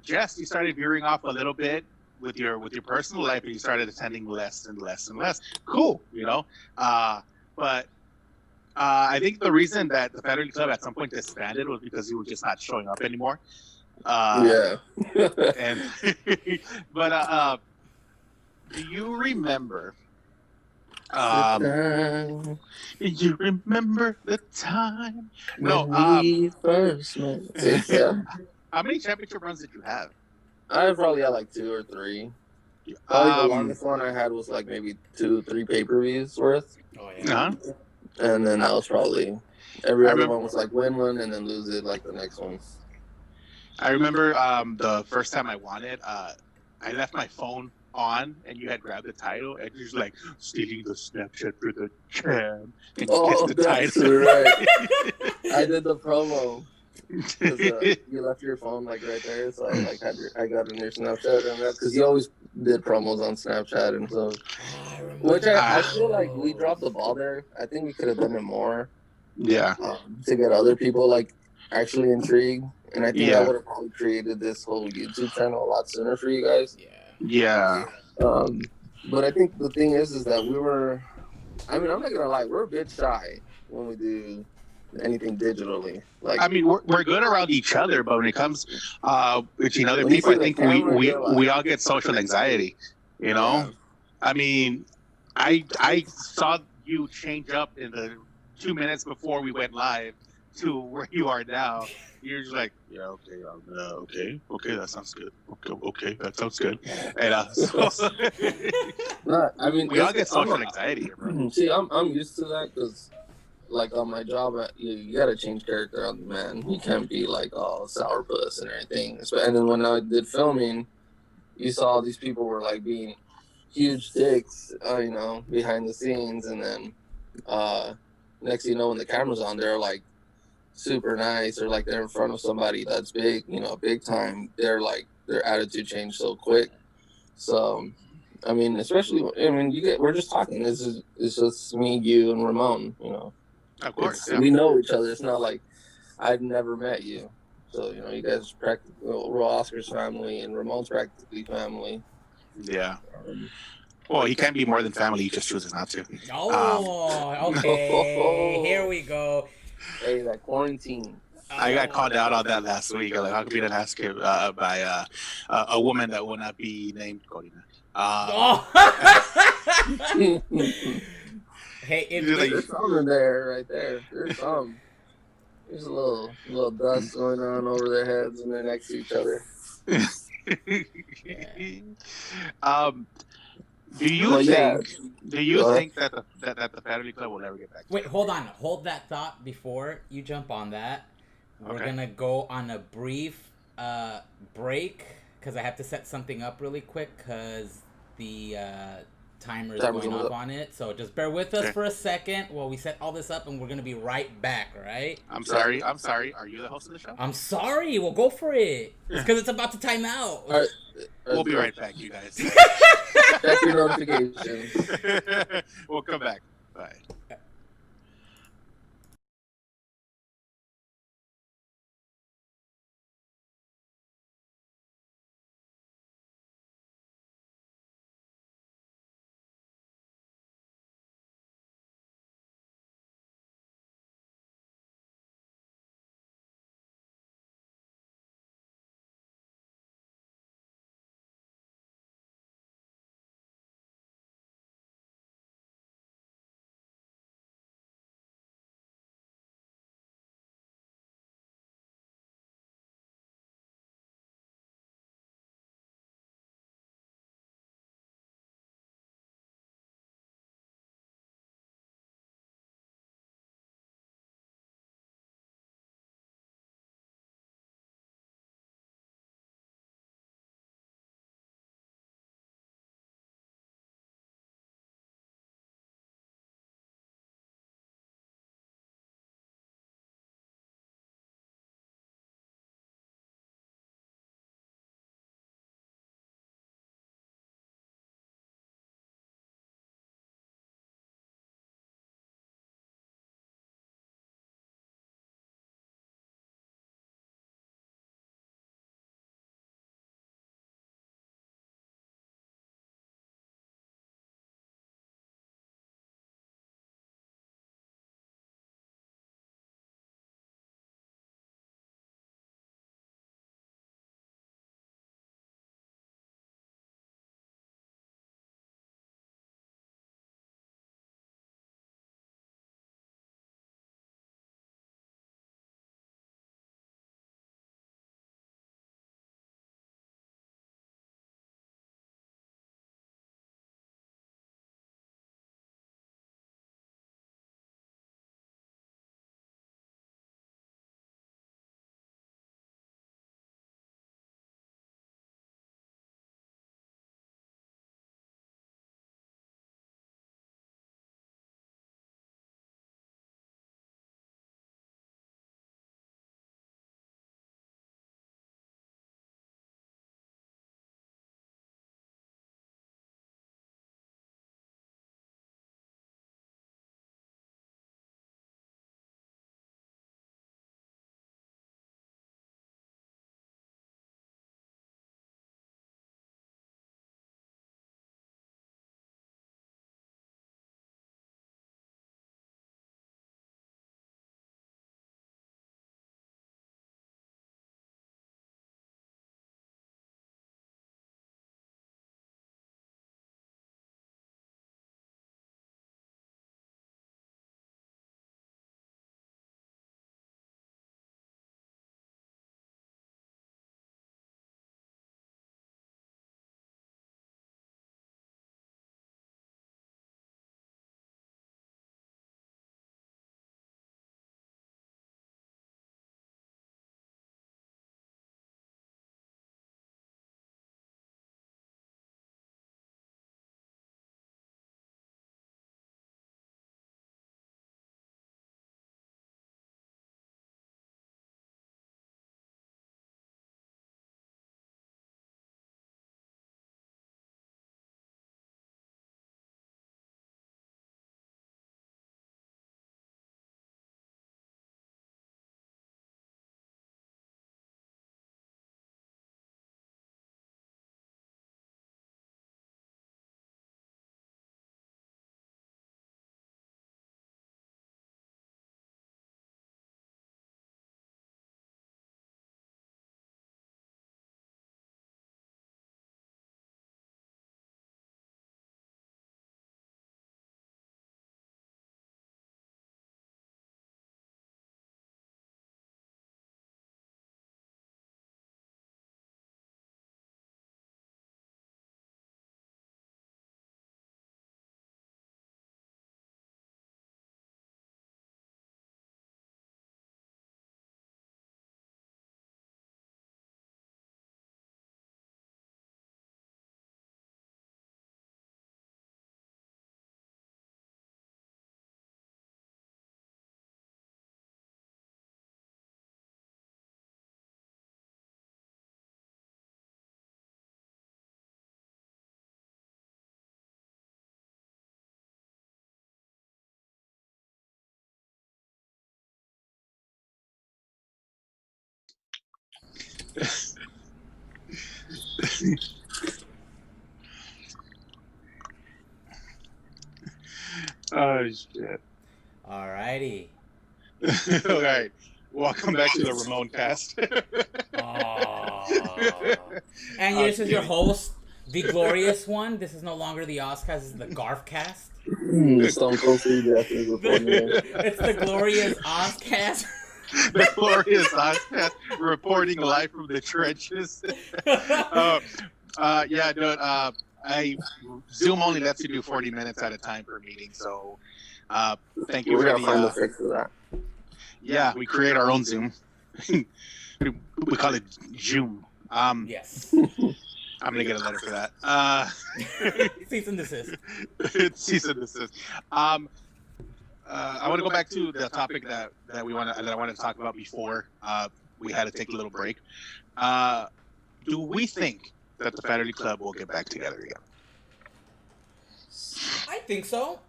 [SPEAKER 2] Jess, you started veering off a little bit with your personal life, and you started attending less and less and less. Cool, but I think the reason that the FETTERLY Club at some point disbanded was because you were just not showing up anymore.
[SPEAKER 3] Yeah.
[SPEAKER 2] But do you remember? You remember the time?
[SPEAKER 3] We first met. Yeah.
[SPEAKER 2] How many championship runs did you have?
[SPEAKER 3] I probably had like 2 or 3. Probably the longest one I had was like maybe 2-3 pay-per-views worth.
[SPEAKER 1] Oh yeah.
[SPEAKER 3] And then that was probably every other one was like win one and then lose it like the next one.
[SPEAKER 2] I remember the first time I won it, I left my phone on and you had grabbed the title and you was like stealing the Snapchat for the champ and kissed the title.
[SPEAKER 3] Right. I did the promo. You left your phone like right there, so I got in your Snapchat, and that's because you always did promos on Snapchat, and so which I feel like we dropped the ball there. I think we could have done it more, to get other people like actually intrigued, and I think that would have probably created this whole YouTube channel a lot sooner for you guys. But I think the thing is that we were. I mean, I'm not gonna lie, we're a bit shy when we do anything digitally. Like,
[SPEAKER 2] I mean, we're good around each other, but when it comes between other people, I think we all get social anxiety. I mean, I saw you change up in the 2 minutes before we went live to where you are now. You're just like, yeah, okay, that sounds good. Okay, that sounds good. And so
[SPEAKER 3] I mean,
[SPEAKER 2] we all get social anxiety here, bro.
[SPEAKER 3] See, I'm used to that because, like, on my job, you gotta change character on the man. You can't be like all sourpuss and everything. And then when I did filming, you saw these people were like being huge dicks, behind the scenes, and then next thing you know, when the camera's on, they're like super nice, or like they're in front of somebody that's big, big time. They're like their attitude changed so quick. So, I mean, especially, we're just talking. It's just me, you, and Ramon.
[SPEAKER 2] Of course,
[SPEAKER 3] we know each other. It's not like I've never met you. So you guys practically, we're Oscar's family, and Ramon's practically family.
[SPEAKER 2] Yeah. Well, he can't be more than family. He just chooses not to.
[SPEAKER 1] Oh, okay. Here we go.
[SPEAKER 3] Hey, that quarantine.
[SPEAKER 2] I got called out on that last week. Like, how could you not ask him by a woman that will not be named Corina?
[SPEAKER 1] Hey,
[SPEAKER 3] there's some in there, right there. There's some. There's a little dust going on over their heads, and they're next to each other.
[SPEAKER 2] Do you think that the Family Club will ever get back?
[SPEAKER 1] Wait, hold on. Hold that thought before you jump on that. We're gonna go on a brief break because I have to set something up really quick because the timer is going off on it. So just bear with us for a second while we set all this up, and we're gonna be right back. All right?
[SPEAKER 2] I'm sorry. Are you the host of the show?
[SPEAKER 1] I'm sorry. Well, go for it. It's because it's about to time out.
[SPEAKER 3] All right.
[SPEAKER 2] We'll be right back, you guys.
[SPEAKER 3] Check your notifications.
[SPEAKER 2] We'll come back. Bye. Oh shit!
[SPEAKER 1] Alrighty.
[SPEAKER 2] All right, welcome back to the Ramon cast.
[SPEAKER 1] And this is your host, the glorious one. This is no longer the OzzCast. This is the Garfcast.
[SPEAKER 3] Stone Cold Steve Austin reporting.
[SPEAKER 1] It's the glorious OzzCast.
[SPEAKER 2] The glorious OzzCast reporting live from the trenches. Yeah, dude. I Zoom only lets you do 40 minutes at a time per meeting, so thank you
[SPEAKER 3] We
[SPEAKER 2] for
[SPEAKER 3] gotta find the fix for that.
[SPEAKER 2] Yeah, we create our own Zoom. We call it Zoom.
[SPEAKER 1] Yes.
[SPEAKER 2] I'm gonna get a letter for that.
[SPEAKER 1] Cease and desist.
[SPEAKER 2] Cease and desist. I want to go back to the topic that I wanted to talk about before we had to take a little break. Do we think that the Fetterly Club will get back together again?
[SPEAKER 1] I think so.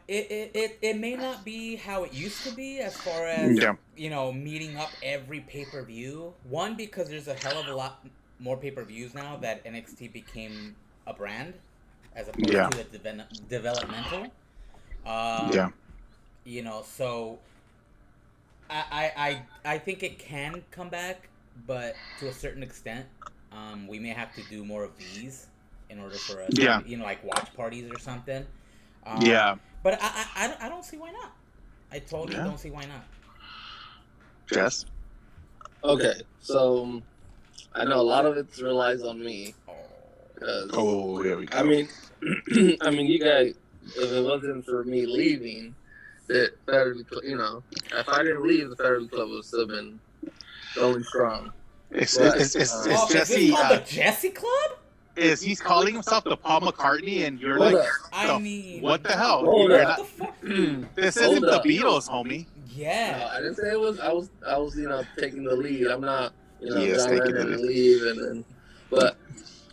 [SPEAKER 1] It may not be how it used to be as far as meeting up every pay-per-view. One, because there's a hell of a lot more pay-per-views now that NXT became a brand as opposed to the developmental. So I think it can come back, but to a certain extent. We may have to do more of these in order for us, like watch parties or something. But I don't see why not. I totally don't see why not.
[SPEAKER 2] Jess?
[SPEAKER 3] Okay, so I know a lot of it relies on me.
[SPEAKER 2] Here we go.
[SPEAKER 3] I mean, you guys, if it wasn't for me leaving, if I didn't leave, the Fetterly Club would still been going strong.
[SPEAKER 2] It's
[SPEAKER 1] Jesse.
[SPEAKER 2] Is
[SPEAKER 1] this called the Jesse Club?
[SPEAKER 2] Is he's calling himself the Paul McCartney, and you're what the hell? This isn't the Beatles, homie.
[SPEAKER 1] Yeah.
[SPEAKER 3] No, I didn't say it was. I was taking the lead. I'm not,
[SPEAKER 2] he is taking the
[SPEAKER 3] lead, but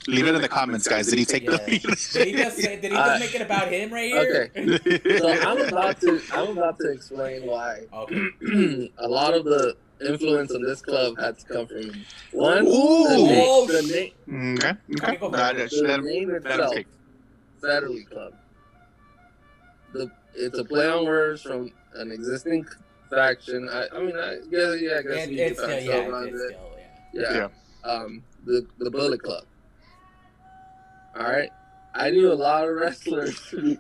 [SPEAKER 2] leave it in the comments, guys. Did he take the lead?
[SPEAKER 1] Did he just make it about him right here?
[SPEAKER 3] Okay. So I'm about to explain why.
[SPEAKER 1] Okay.
[SPEAKER 3] A lot of the influence on this club had to come from one.
[SPEAKER 1] The
[SPEAKER 3] name itself, Fetterly Club. It's a play on words from an existing faction. I guess you can still run it. Yeah. The Bullet Club. All right. I knew a lot of wrestlers who,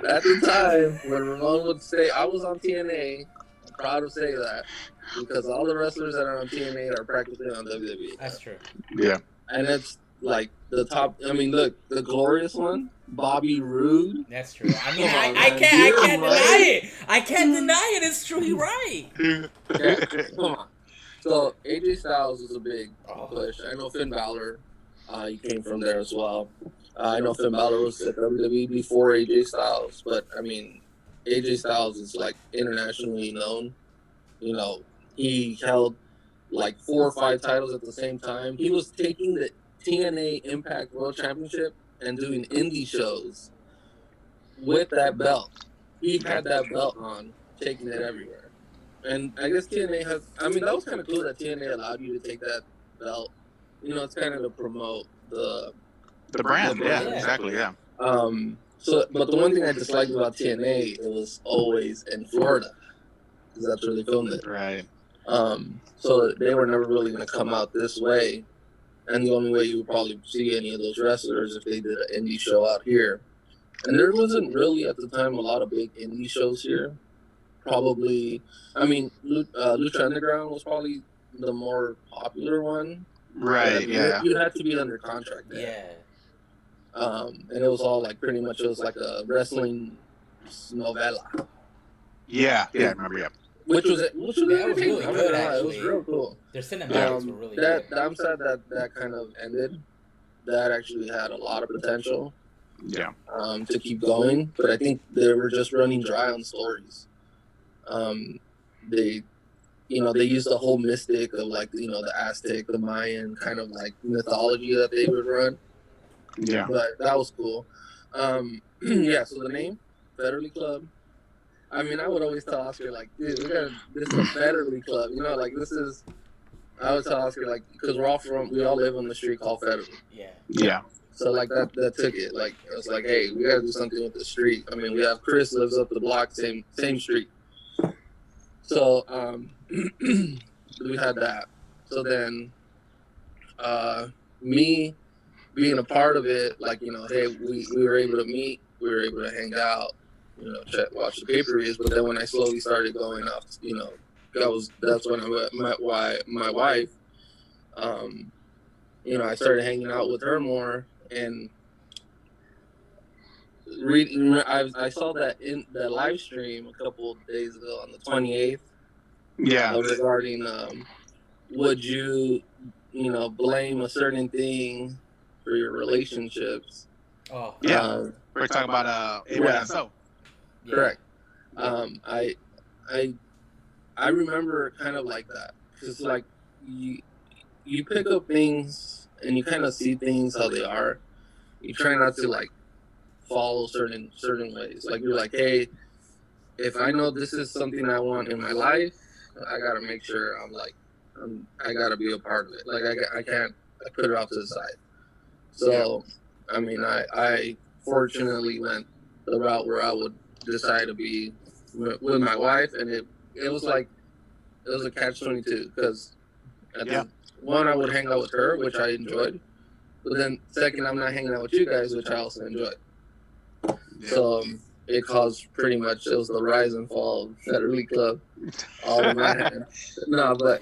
[SPEAKER 3] at the time when Ramon would say, I was on TNA. I'm proud to say that. Because all the wrestlers that are on TNA are practically on WWE.
[SPEAKER 1] That's true.
[SPEAKER 2] Yeah.
[SPEAKER 3] And it's like the top. I mean, look, the glorious one, Bobby Roode.
[SPEAKER 1] That's true. I mean, I can't deny it. I can't deny it. It's true. You're right.
[SPEAKER 3] Yeah, come on. So AJ Styles was a big push. I know Finn Balor. He came from there as well. I know Finn Balor was at WWE before AJ Styles, but I mean, AJ Styles is like internationally known. He held like 4 or 5 titles at the same time. He was taking the TNA Impact World Championship and doing indie shows with that belt. He had that belt on, taking it everywhere. And I guess TNA has, that was kind of cool that TNA allowed you to take that belt. It's kind of to promote the
[SPEAKER 2] brand. Yeah, exactly. Yeah.
[SPEAKER 3] But the one thing I disliked about TNA, it was always in Florida, because that's where they filmed it.
[SPEAKER 2] Right.
[SPEAKER 3] So they were never really going to come out this way. And the only way you would probably see any of those wrestlers if they did an indie show out here. And there wasn't really at the time a lot of big indie shows here. Probably, Lucha Underground was probably the more popular one.
[SPEAKER 2] Right,
[SPEAKER 3] You had to be under contract there.
[SPEAKER 1] Yeah.
[SPEAKER 3] And it was all like pretty much, it was like a wrestling novella.
[SPEAKER 2] Yeah, I remember,
[SPEAKER 3] Which was
[SPEAKER 1] really good, actually.
[SPEAKER 3] It was real cool.
[SPEAKER 1] Their cinematics were really good.
[SPEAKER 3] I'm sad that kind of ended. That actually had a lot of potential.
[SPEAKER 2] Yeah.
[SPEAKER 3] To keep going, but I think they were just running dry on stories. They used the whole mystic of like, the Aztec, the Mayan kind of like mythology that they would run.
[SPEAKER 2] Yeah.
[SPEAKER 3] But that was cool. So the name, Fetterly Club. I would always tell Oscar, like, dude, this is a Fetterly Club. Like, this is I would tell Oscar, like, because we all live on the street called Fetterly.
[SPEAKER 2] Yeah.
[SPEAKER 3] So, like, that took it. Like, it was like, hey, we got to do something with the street. I mean, we have Chris lives up the block, same street. So, we had that. So then, me being a part of it, like, you know, hey, we were able to meet, we were able to hang out, you know, watch the pay-per-views. But then when I slowly started going off, you know, that's when I met my wife. You know, I started hanging out with her more, and I saw that in the live stream a couple of days ago on the 28th.
[SPEAKER 2] Yeah.
[SPEAKER 3] Regarding would you know, blame a certain thing for your relationships?
[SPEAKER 1] Oh
[SPEAKER 2] yeah. We're talking about A1SO.
[SPEAKER 1] Yeah.
[SPEAKER 3] Correct. I remember kind of like that, because like you pick up things and you kind of see things how they are. You try not to like follow certain ways. Like you're like, hey, if I know this is something I want in my life, I gotta make sure I gotta be a part of it. Like I can't put it off to the side. So I mean, I fortunately went the route where I would decide to be with my wife, and it was like it was a catch-22, because one, I would hang out with her, which I enjoyed, but then second, I'm not hanging out with you guys, which I also enjoyed. So it caused pretty much, it was the rise and fall of FETTERLY CLUB all in my hand. No, but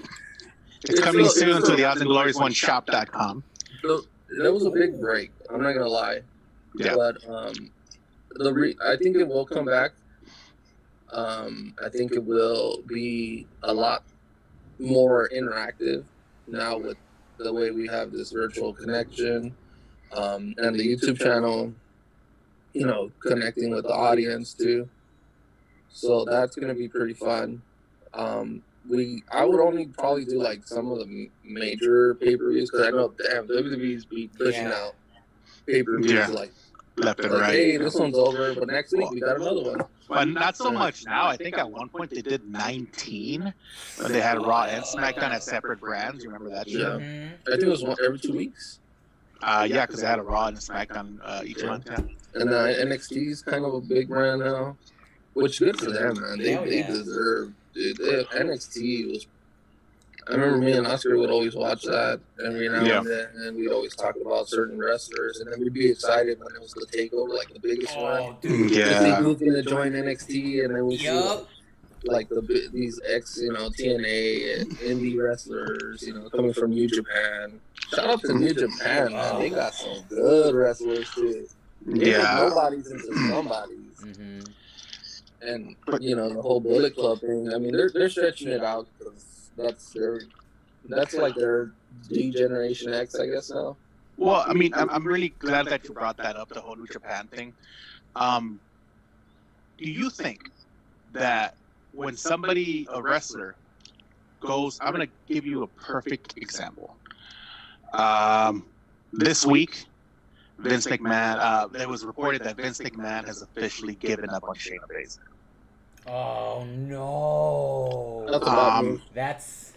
[SPEAKER 2] it's coming soon to the OzzCast.com.
[SPEAKER 3] That was a big break. I'm not gonna lie.
[SPEAKER 2] Yeah.
[SPEAKER 3] But I think it will come back. I think it will be a lot more interactive now with the way we have this virtual connection, and the YouTube channel, you know, connecting with the audience too. So that's gonna be pretty fun. I would only probably do like some of the major pay-per-views, because I know WWE's be pushing out pay-per-views like
[SPEAKER 2] left and right.
[SPEAKER 3] Hey, this one's over, but next week we got another one.
[SPEAKER 2] But not so much now. I think at one point they did 19. They had Raw and SmackDown as separate brands. You remember that shit?
[SPEAKER 3] Yeah. I think it was every 2 weeks.
[SPEAKER 2] Yeah, because they had a Raw and a SmackDown each month. Yeah.
[SPEAKER 3] And NXT is kind of a big brand now, which is good for them, man. They deserve. Dude, NXT was. I remember me and Oscar would always watch that every now and then, and we'd always talk about certain wrestlers, and then we'd be excited when it was the takeover, like the biggest one.
[SPEAKER 1] Dude.
[SPEAKER 3] Yeah. Who's gonna join NXT, and then we see like these TNA and indie wrestlers, you know, coming from New Japan. Shout out to New Japan, man. They got some good wrestlers too. Nobody's into somebody's.
[SPEAKER 1] Mm-hmm.
[SPEAKER 3] And you know, the whole Bullet Club thing. I mean, they're stretching it out, because that's like their Generation X, I guess now.
[SPEAKER 2] Well, I mean, I'm really glad that you brought that up, the whole New Japan thing. Do you think that when somebody, a wrestler, goes, I'm going to give you a perfect example. This week, Vince McMahon, it was reported that Vince McMahon has officially given up on Shayna Baszler.
[SPEAKER 1] Oh no!
[SPEAKER 3] That's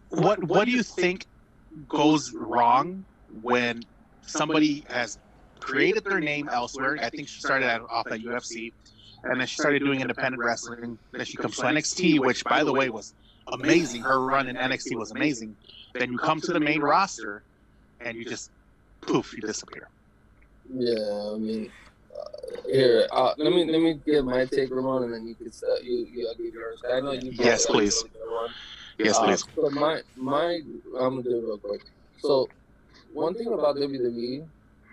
[SPEAKER 2] what do you think goes wrong when somebody has created their name elsewhere? I think she started off at UFC, and then she started doing independent wrestling. Then she comes to NXT, which, by the way, was amazing. Her run in NXT was amazing. Then you come to the main roster, and you just poof, you disappear.
[SPEAKER 3] Yeah, I mean, here, let me give my take, Ramon, and then you can you give yours. I know you.
[SPEAKER 2] Yes, please. Yes, please.
[SPEAKER 3] So my I'm gonna do it real quick. So one thing about WWE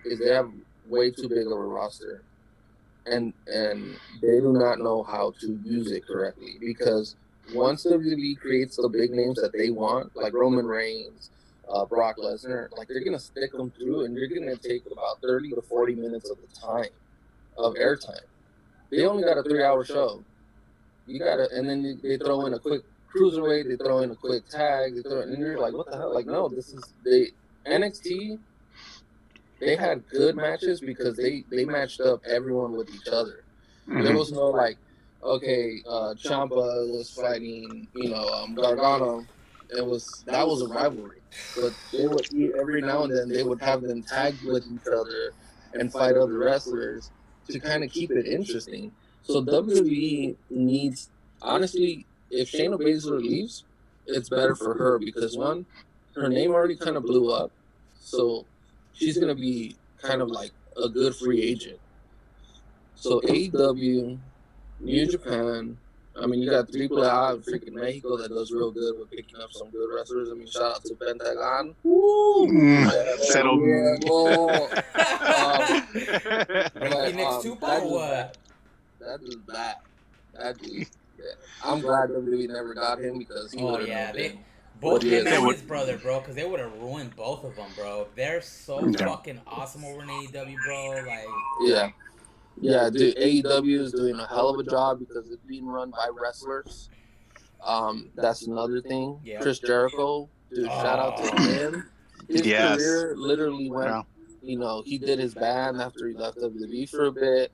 [SPEAKER 3] is they have way too big of a roster, and they do not know how to use it correctly, because once WWE creates the big names that they want, like Roman Reigns, Brock Lesnar, like they're gonna stick them through, and you're gonna take about 30 to 40 minutes of the time of airtime. They only got a 3-hour show. You gotta, and then they throw in a quick cruiserweight, they throw in a quick tag, and you're like, what the hell? Like, no, NXT. They had good matches because they matched up everyone with each other. Mm-hmm. There was no like, okay, Ciampa was fighting, Gargano. That was a rivalry, but they would every now and then they would have them tag with each other and fight other wrestlers to kind of keep it interesting. So WWE needs, honestly, if Shayna Baszler leaves, it's better for her because one, her name already kind of blew up, so she's gonna be kind of like a good free agent. So AEW, New Japan. I mean, you got AAA, freaking Mexico that does real good with picking up some good wrestlers. I mean, shout out to Pentagon.
[SPEAKER 2] Settled.
[SPEAKER 1] Phoenix 2 or what?
[SPEAKER 3] That dude's bad. That dude. Yeah. I'm glad WWE never got him because he would have
[SPEAKER 1] both him and his brother, bro, because they would have ruined both of them, bro. They're so fucking awesome over in AEW, bro. Like,
[SPEAKER 3] yeah, dude. AEW is doing a hell of a job because it's being run by wrestlers. That's another thing. Yep. Chris Jericho, dude. Shout out to him. His career literally went. He did his band after he left WWE for a bit.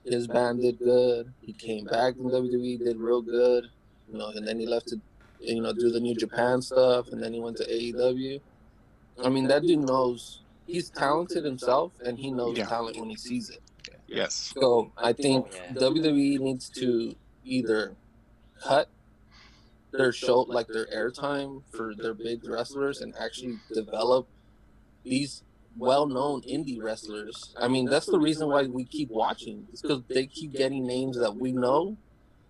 [SPEAKER 3] His band did good. He came back in WWE, did real good. And then he left to, do the New Japan stuff, and then he went to AEW. I mean, that dude knows he's talented himself, and he knows talent when he sees it.
[SPEAKER 2] Yes.
[SPEAKER 3] So I think WWE needs to either cut their show, like their airtime for their big wrestlers, and actually develop these well-known indie wrestlers. I mean, that's the reason why we keep watching. It's because they keep getting names that we know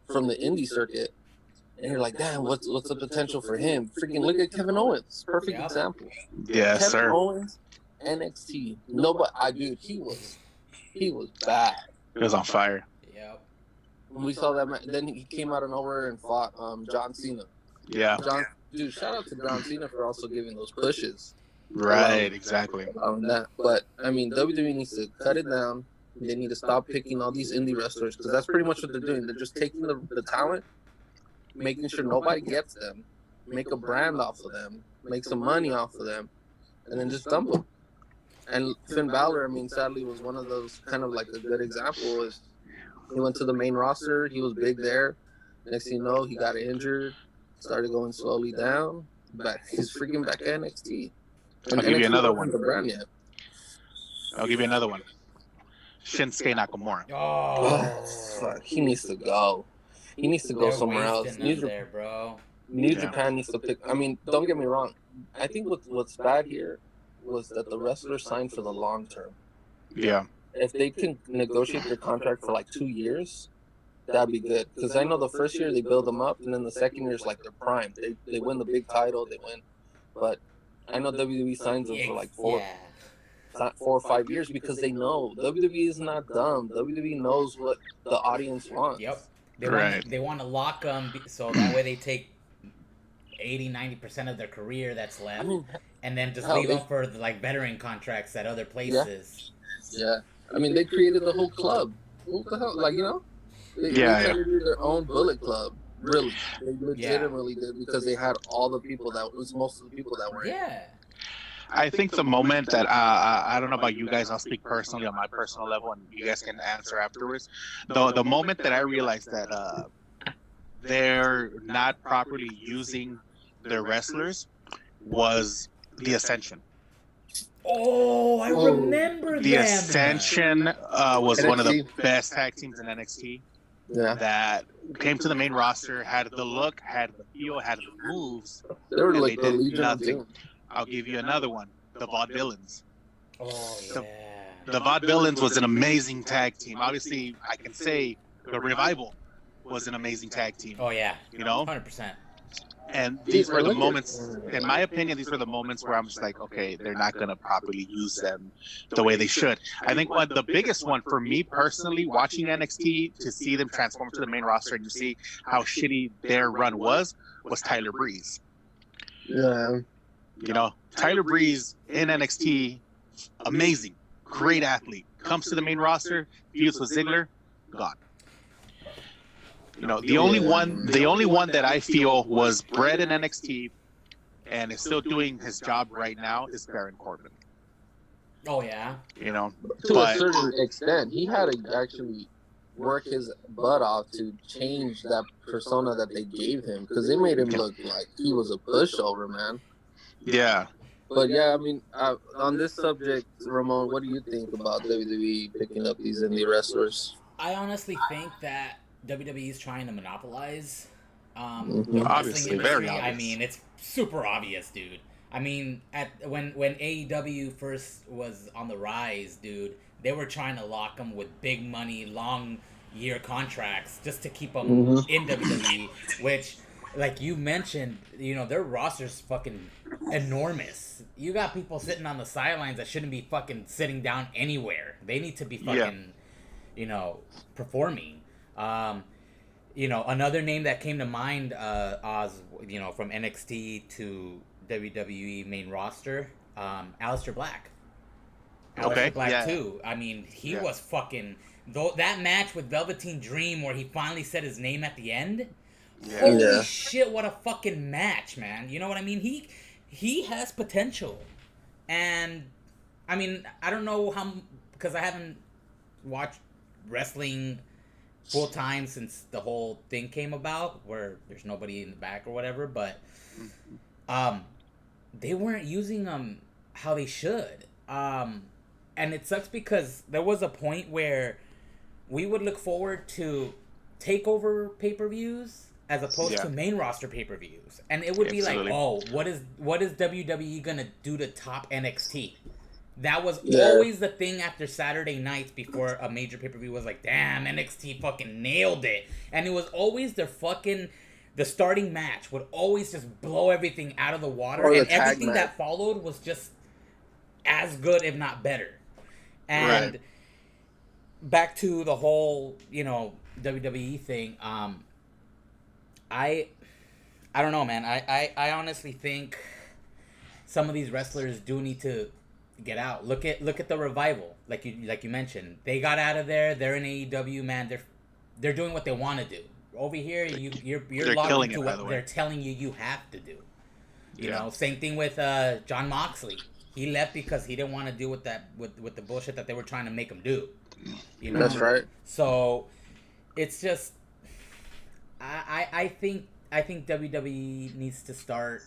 [SPEAKER 3] from the indie circuit, and you're like, damn, what's the potential for him? Freaking look at Kevin Owens, perfect example.
[SPEAKER 2] Yeah,
[SPEAKER 3] Kevin Owens, NXT. Dude, he was bad.
[SPEAKER 2] He was on fire.
[SPEAKER 1] Yep.
[SPEAKER 3] We saw that. Then he came out of nowhere and fought John Cena.
[SPEAKER 2] Yeah.
[SPEAKER 3] Dude, shout out to John Cena for also giving those pushes.
[SPEAKER 2] Right, exactly.
[SPEAKER 3] But I mean, WWE needs to cut it down. They need to stop picking all these indie wrestlers because that's pretty much what they're doing. They're just taking the talent, making sure nobody gets them, make a brand off of them, make some money off of them, and then just dump them. And Finn Balor, I mean, sadly, was one of those kind of like a good example. Is he went to the main roster, he was big there. Next thing you know, he got injured, started going slowly down. But he's freaking back at NXT.
[SPEAKER 2] I'll give you another one.
[SPEAKER 3] I'll give you
[SPEAKER 2] another one. Shinsuke Nakamura.
[SPEAKER 3] Oh, fuck. He needs to go. He needs to go somewhere else. New Japan needs to pick. I mean, don't get me wrong. I think what's bad here was that the wrestlers signed for the long term.
[SPEAKER 2] Yeah.
[SPEAKER 3] If they can negotiate their contract for like 2 years, that'd be good. Because I know the first year they build them up, and then the second year is like their prime. They win the big title, they win. But I know WWE signs them for like 4 or 5 years because they know WWE is not dumb. WWE knows what the audience wants.
[SPEAKER 1] Yep. They want to lock them so that way they take 80-90% of their career that's left, and then just leave them for like veteran contracts at other places.
[SPEAKER 3] Yeah. I mean, they created the whole club. What the hell? Like, they created their own Bullet Club. Really, they legitimately did because they had all the people most of the people that were in.
[SPEAKER 1] Yeah.
[SPEAKER 2] I think the moment that I don't know about you guys, I'll speak personally on my personal level, and you guys can answer afterwards. The moment that I realized that they're not properly using their wrestlers was the Ascension.
[SPEAKER 1] Oh, I remember
[SPEAKER 2] the Ascension was NXT. One of the best tag teams in NXT.
[SPEAKER 3] Yeah.
[SPEAKER 2] That came to the main roster, had the look, had the feel, had the moves.
[SPEAKER 3] They were like
[SPEAKER 2] they did nothing. I'll give you another one. The Vaudevillains.
[SPEAKER 1] Oh, yeah.
[SPEAKER 2] The Vaudevillains was an amazing tag team. Obviously, I can say the Revival was an amazing tag team.
[SPEAKER 1] Oh, yeah.
[SPEAKER 2] 100%. And these were the moments, in my opinion, these were the moments where I'm just like, okay, they're not going to properly use them the way they should. I think the biggest one for me personally, watching NXT, to see them transform to the main roster and you see how shitty their run was Tyler Breeze.
[SPEAKER 3] Yeah.
[SPEAKER 2] Tyler Breeze in NXT, amazing, great athlete. Comes to the main roster, feuds with Ziggler, gone. The only one that I feel was bred in NXT and is still doing his job right now is Baron Corbin.
[SPEAKER 1] Oh yeah.
[SPEAKER 3] To a certain extent, he had actually work his butt off to change that persona that they gave him, because they made him look like he was a pushover, man.
[SPEAKER 2] Yeah.
[SPEAKER 3] But yeah, I mean, on this subject, Ramon, what do you think about WWE picking up these indie wrestlers?
[SPEAKER 1] I honestly think that WWE is trying to monopolize
[SPEAKER 3] Mm-hmm.
[SPEAKER 1] the wrestling
[SPEAKER 2] Obviously,
[SPEAKER 1] industry.
[SPEAKER 2] very obvious.
[SPEAKER 1] I mean, it's super obvious, dude. I mean, when AEW first was on the rise, dude, they were trying to lock them with big money, long year contracts just to keep them in WWE. Which, like you mentioned, you know, their roster's fucking enormous. You got people sitting on the sidelines that shouldn't be fucking sitting down anywhere. They need to be fucking, you know, performing. You know, another name that came to mind, Oz, you know, from NXT to WWE main roster, Aleister Black. Aleister Black too. I mean, he was fucking that match with Velveteen Dream where he finally said his name at the end. Holy shit! What a fucking match, man. You know what I mean? He has potential, and I mean, I don't know how, because I haven't watched wrestling full time since the whole thing came about where there's nobody in the back or whatever, but they weren't using them how they should, and it sucks because there was a point where we would look forward to takeover pay-per-views as opposed to main roster pay-per-views, and it would be like, oh, what is WWE gonna do to top NXT? That was always the thing after Saturday nights before a major pay-per-view was like, damn, NXT fucking nailed it. And it was always the starting match would always just blow everything out of the water. And everything that followed was just as good, if not better. And back to the whole, you know, WWE thing, I don't know, man. I honestly think some of these wrestlers do need to get out. Look at the Revival, like you mentioned. They got out of there. They're in AEW, man. They're doing what they want to do. Over here, you're locked into what they're telling you have to do. You know, same thing with Jon Moxley. He left because he didn't want to deal with that with the bullshit that they were trying to make him do. You know?
[SPEAKER 3] That's right.
[SPEAKER 1] So it's just I think WWE needs to start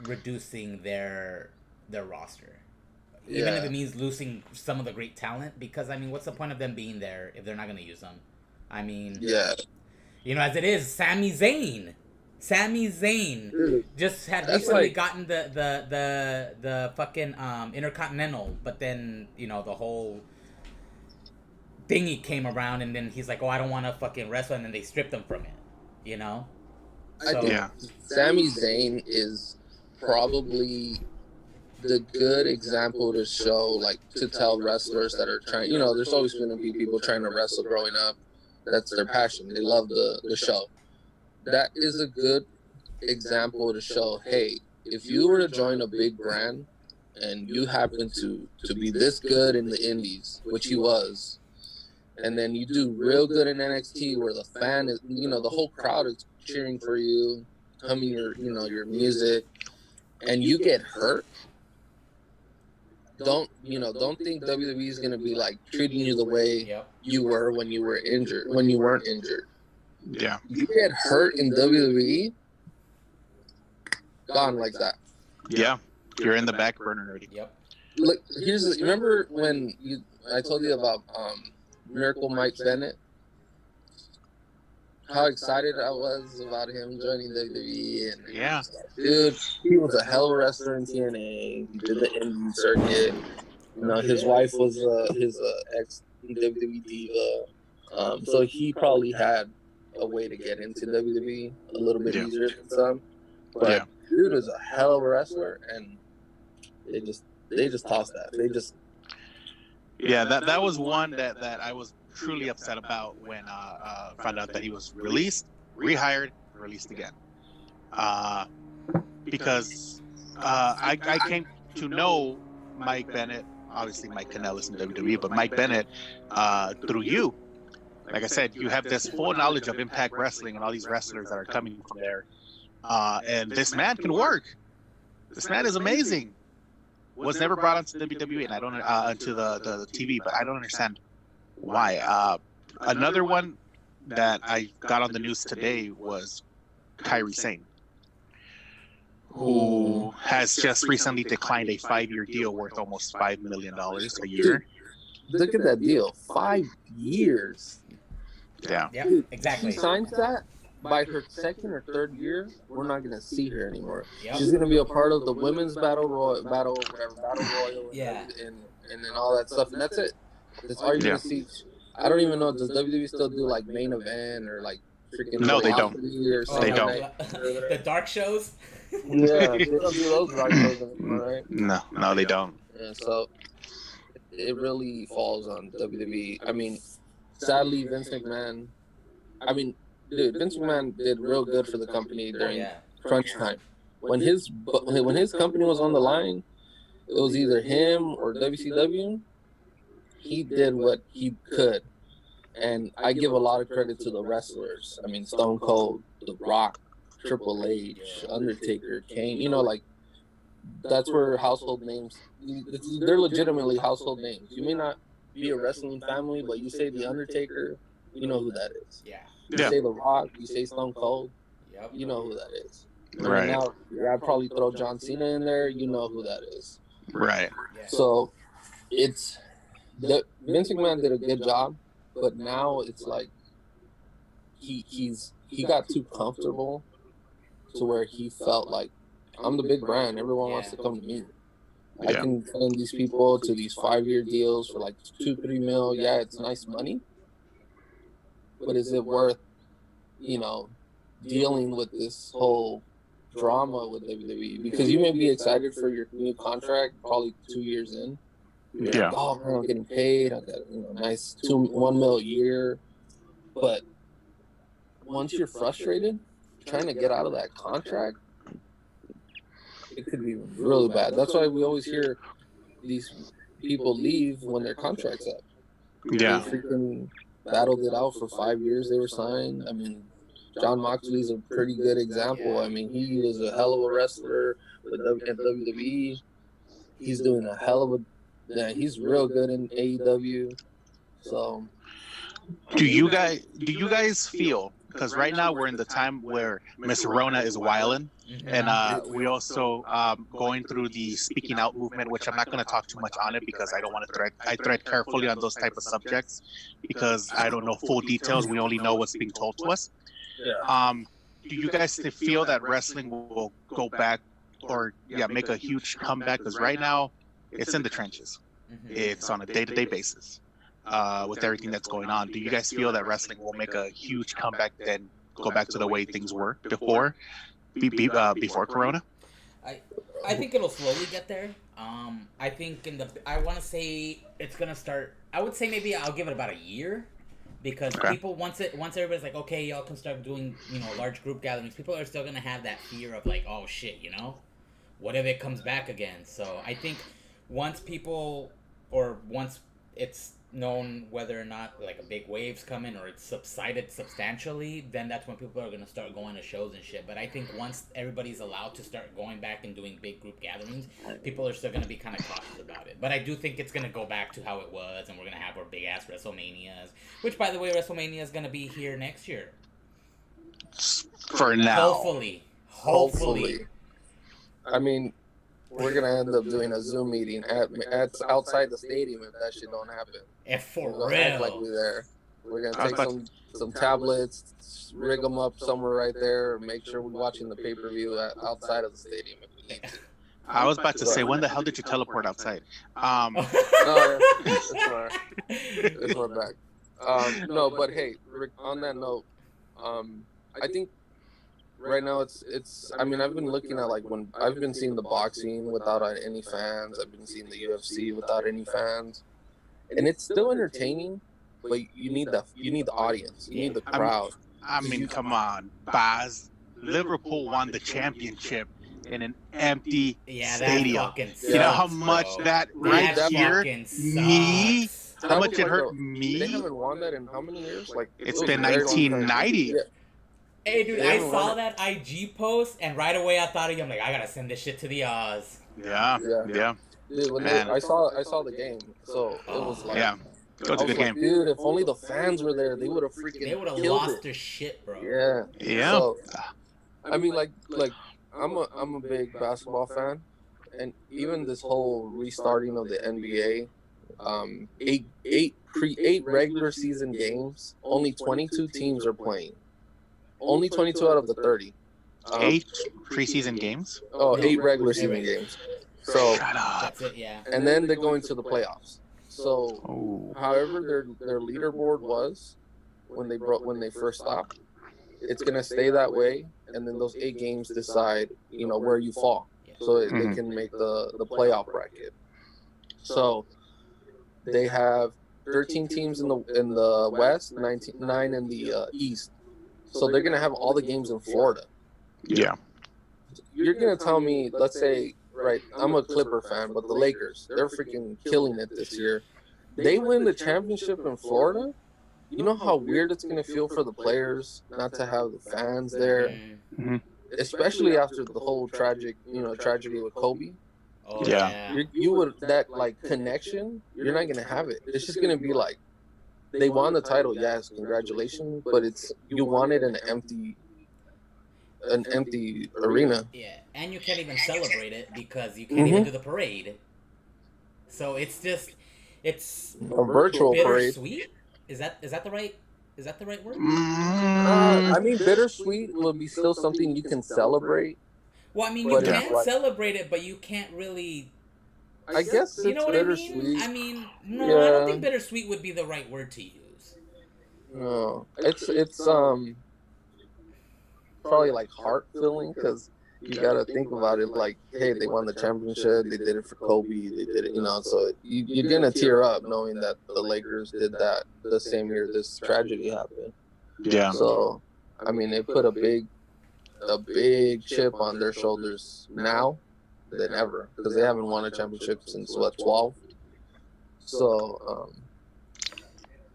[SPEAKER 1] reducing their roster, even if it means losing some of the great talent. Because I mean, what's the point of them being there if they're not going to use them? I mean, you know, as it is, Sami Zayn just had recently gotten the fucking Intercontinental, but then, you know, the whole thingy came around, and then he's like, oh, I don't want to fucking wrestle, and then they stripped him from it. You know,
[SPEAKER 3] I think Sami Zayn is probably the good example to show, like, to tell wrestlers that are trying, you know, there's always going to be people trying to wrestle growing up. That's their passion. They love the show. That is a good example to show, hey, if you were to join a big brand and you happen to be this good in the indies, which he was, and then you do real good in NXT where the fan is, you know, the whole crowd is cheering for you, humming your music, and you get hurt, don't think WWE is gonna be like treating you the way you were when you were injured, when you weren't injured.
[SPEAKER 2] Yeah.
[SPEAKER 3] You get hurt in WWE, gone like that.
[SPEAKER 2] Yeah. You're in the back burner already.
[SPEAKER 1] Yep.
[SPEAKER 3] Look, remember when I told you about Miracle Mike Bennett? How excited I was about him joining WWE, and dude, he was a hell of a wrestler in TNA. He did the indie circuit. You know, his wife was his ex WWE diva, so he probably had a way to get into WWE a little bit easier than some. But dude is a hell of a wrestler, and they just tossed that. They just
[SPEAKER 2] that was one that I was truly upset about when found out that he was released, rehired, and released again. Because I came to know Mike Bennett. Obviously, Mike Kanellis in WWE, but Mike Bennett through you. Like I said, you have this full knowledge of Impact Wrestling and all these wrestlers that are coming from there. And this man can work. This man is amazing. Was never brought onto WWE, and I don't onto the TV, but I don't understand why. Another one that I got on the news today was Kyrie Sane, who has just recently declined a 5-year deal worth almost $5 million a year.
[SPEAKER 3] Look at that deal. 5 years.
[SPEAKER 2] Yeah.
[SPEAKER 1] Yep, exactly.
[SPEAKER 3] She signs that. By her second or third year, we're not going to see her anymore.
[SPEAKER 1] Yep.
[SPEAKER 3] She's going to be a part of the women's battle royal,
[SPEAKER 1] Yeah.
[SPEAKER 3] and then all that stuff, and that's it. That's all you're going to see. I don't even know, does WWE still do like main event or like freaking?
[SPEAKER 2] No, they don't.
[SPEAKER 3] They
[SPEAKER 2] don't.
[SPEAKER 1] The dark shows.
[SPEAKER 3] Yeah, they don't do those dark shows anymore, right?
[SPEAKER 2] No, they don't.
[SPEAKER 3] Yeah, so it really falls on WWE. I mean, sadly, Vince McMahon. I mean, dude, Vince McMahon did real good for the company during crunch time. When his company was on the line, it was either him or WCW. He did what he could, and I give a lot of credit to the wrestlers. I mean, Stone Cold, The Rock, Triple H, Undertaker, Kane. You know, like that's where household names. They're legitimately household names. You may not be a wrestling family, but you say The Undertaker, you know who that is.
[SPEAKER 1] Yeah.
[SPEAKER 3] You say The Rock, you say Stone Cold, you know who that is. Right now, I'd probably throw John Cena in there. You know who that is.
[SPEAKER 2] Right.
[SPEAKER 3] So it's Vince McMahon did a good job, but now it's like he got too comfortable to where he felt like, I'm the big brand. Everyone wants to come to me. I can send these people to these 5-year deals for like 2-3 mil. Yeah, it's nice money. But is it worth, dealing with this whole drama with WWE? Because you may be excited for your new contract, probably 2 years in. You're like, oh man, I'm getting paid. I got nice 1 mil a year. But once you're frustrated, trying to get out of that contract, it could be really bad. That's why we always hear these people leave when their contract's up.
[SPEAKER 2] Yeah.
[SPEAKER 3] They freaking battled it out for 5 years. They were signed. I mean, John Moxley's a pretty good example. I mean, he was a hell of a wrestler at WWE. He's doing a hell of a. Yeah, he's real good in AEW. So,
[SPEAKER 2] do you guys feel? Because right now we're in the time where Miss Rona is wilding, and we also going through the speaking out movement, which I'm not going to talk too much on it because I don't want to tread carefully on those type of subjects because I don't know full details. We only know what's being told to us. Do you guys feel that wrestling will go back or make a huge comeback? Because right now it's in the trenches. It's on a day-to-day basis. With everything that's going on, do you guys feel that wrestling will make a huge comeback, then go back to the way things were before Corona?
[SPEAKER 1] I think it'll slowly get there. I think I want to say it's gonna start. I would say maybe I'll give it about a year, because people once everybody's like, okay, y'all can start doing large group gatherings. People are still gonna have that fear of like, oh shit, what if it comes back again? So I think once it's known whether or not like a big wave's coming or it's subsided substantially, then that's when people are going to start going to shows and shit. But I think once everybody's allowed to start going back and doing big group gatherings, people are still going to be kind of cautious about it. But I do think it's going to go back to how it was, and we're going to have our big ass WrestleManias, which, by the way, WrestleMania is going to be here next year.
[SPEAKER 2] For now.
[SPEAKER 3] Hopefully. I mean, we're gonna end up doing a Zoom meeting at outside the stadium if that shit don't happen.
[SPEAKER 1] If for
[SPEAKER 3] real,
[SPEAKER 1] act
[SPEAKER 3] like we're there. We're gonna take some tablets, rig them up somewhere right there, and make sure we're watching the pay-per-view outside of the stadium if we need to.
[SPEAKER 2] I was about to say, when the hell did you teleport outside?
[SPEAKER 3] No, it's my back. No, but hey, Rick, on that note, I think. Right now, it's. I mean, I've been looking at when I've been seeing the boxing without any fans. I've been seeing the UFC without any fans, and it's still entertaining. But you need the audience. You need the crowd.
[SPEAKER 2] I mean, come on, Baz. Liverpool won the championship in an empty stadium. You know how much that here me. How much it hurt me?
[SPEAKER 3] They haven't won that in how many years?
[SPEAKER 2] It's been 1990.
[SPEAKER 3] Yeah.
[SPEAKER 1] Hey, dude, I saw that IG post, and right away I thought of you. I'm like, I gotta send this shit to the Oz.
[SPEAKER 2] Yeah.
[SPEAKER 3] Dude, I saw the game, so it was like,
[SPEAKER 2] It was a good game.
[SPEAKER 3] Dude, if only the fans were there, they would have freaking.
[SPEAKER 1] They would have lost their shit, bro.
[SPEAKER 3] Yeah.
[SPEAKER 2] Yeah.
[SPEAKER 3] So, I mean, like I'm a big basketball fan, and even this whole restarting of the NBA, eight regular season games, only 22 teams are playing. Only 22 out of the 30.
[SPEAKER 2] 8 preseason games?
[SPEAKER 3] Oh, 8 regular season games. So
[SPEAKER 2] shut up.
[SPEAKER 1] That's it, yeah.
[SPEAKER 3] And then they're going to the playoffs. So, however their leaderboard was when they first stopped, it's gonna stay that way. And then those 8 games decide, where you fall, so they can make the playoff bracket. So they have 13 teams in the West, 9 in the East. So they're gonna have all the games in Florida.
[SPEAKER 2] Yeah.
[SPEAKER 3] You're gonna tell me, let's say, right? I'm a Clipper fan, but the Lakers, they're freaking killing it this year. They win the championship in Florida. You know how weird it's gonna feel for the players not to have the fans there, especially after the whole tragedy with Kobe.
[SPEAKER 1] Oh, yeah.
[SPEAKER 3] You would that connection. You're not gonna have it. It's just gonna be like they won the title. Yes, congratulations, but you won it in an empty arena.
[SPEAKER 1] Yeah, and you can't even celebrate it because you can't even do the parade. So it's
[SPEAKER 3] a virtual parade.
[SPEAKER 1] Bittersweet? Is that the right word?
[SPEAKER 3] I mean, bittersweet will be still something you can celebrate.
[SPEAKER 1] Well, I mean, you can celebrate it, but you can't really.
[SPEAKER 3] I guess
[SPEAKER 1] you know what
[SPEAKER 3] bittersweet.
[SPEAKER 1] I mean, no, I don't think bittersweet would be the right word to use.
[SPEAKER 3] No, it's probably like heart filling because you gotta think about it like, hey, they won the championship, they did it for Kobe, they did it, so you're gonna tear up knowing that the Lakers did that the same year this tragedy happened.
[SPEAKER 2] Yeah.
[SPEAKER 3] So, I mean, they put a big chip on their shoulders now than ever because they haven't won a championship since 12. So,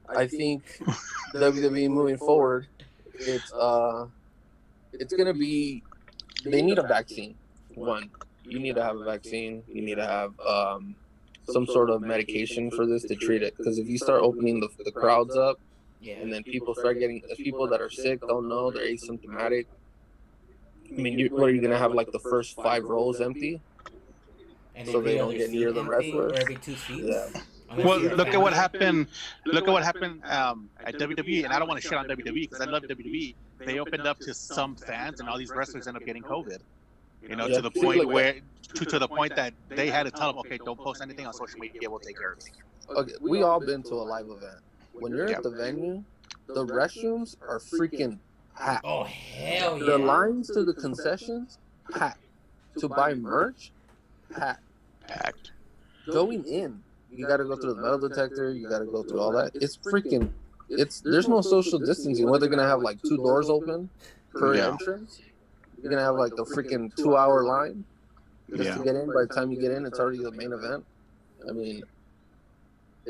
[SPEAKER 3] I think WWE moving forward, it's gonna be. They need a vaccine. One, you need to have a vaccine. You need to have some sort of medication for this to treat it. Because if you start opening the crowds up, and then people start getting people that are sick, don't know, they're asymptomatic. I mean, what are you gonna have like the first 5 rows empty?
[SPEAKER 1] And
[SPEAKER 3] so they don't get near the wrestlers.
[SPEAKER 1] Or every 2 seats.
[SPEAKER 3] Yeah.
[SPEAKER 2] Well, look at what happened. Look at what happened at WWE, and I don't want to shit on WWE because I love WWE. They opened up to some fans, and all these wrestlers end up getting COVID. To the point to the point that they had to tell them, okay, don't post anything on social media. We'll take care of it.
[SPEAKER 3] Okay, we all been to a live event. When you're at the venue, the restrooms are freaking packed.
[SPEAKER 1] Oh hell yeah!
[SPEAKER 3] The lines to the concessions packed. To buy merch, packed. Going in. You got to go through the metal detector. You got to go through all that. It's freaking. There's no social distancing. What, they're gonna have like 2 doors open per entrance? You're gonna have like the freaking 2-hour line just to get in. By the time you get in, it's already the main event. I mean,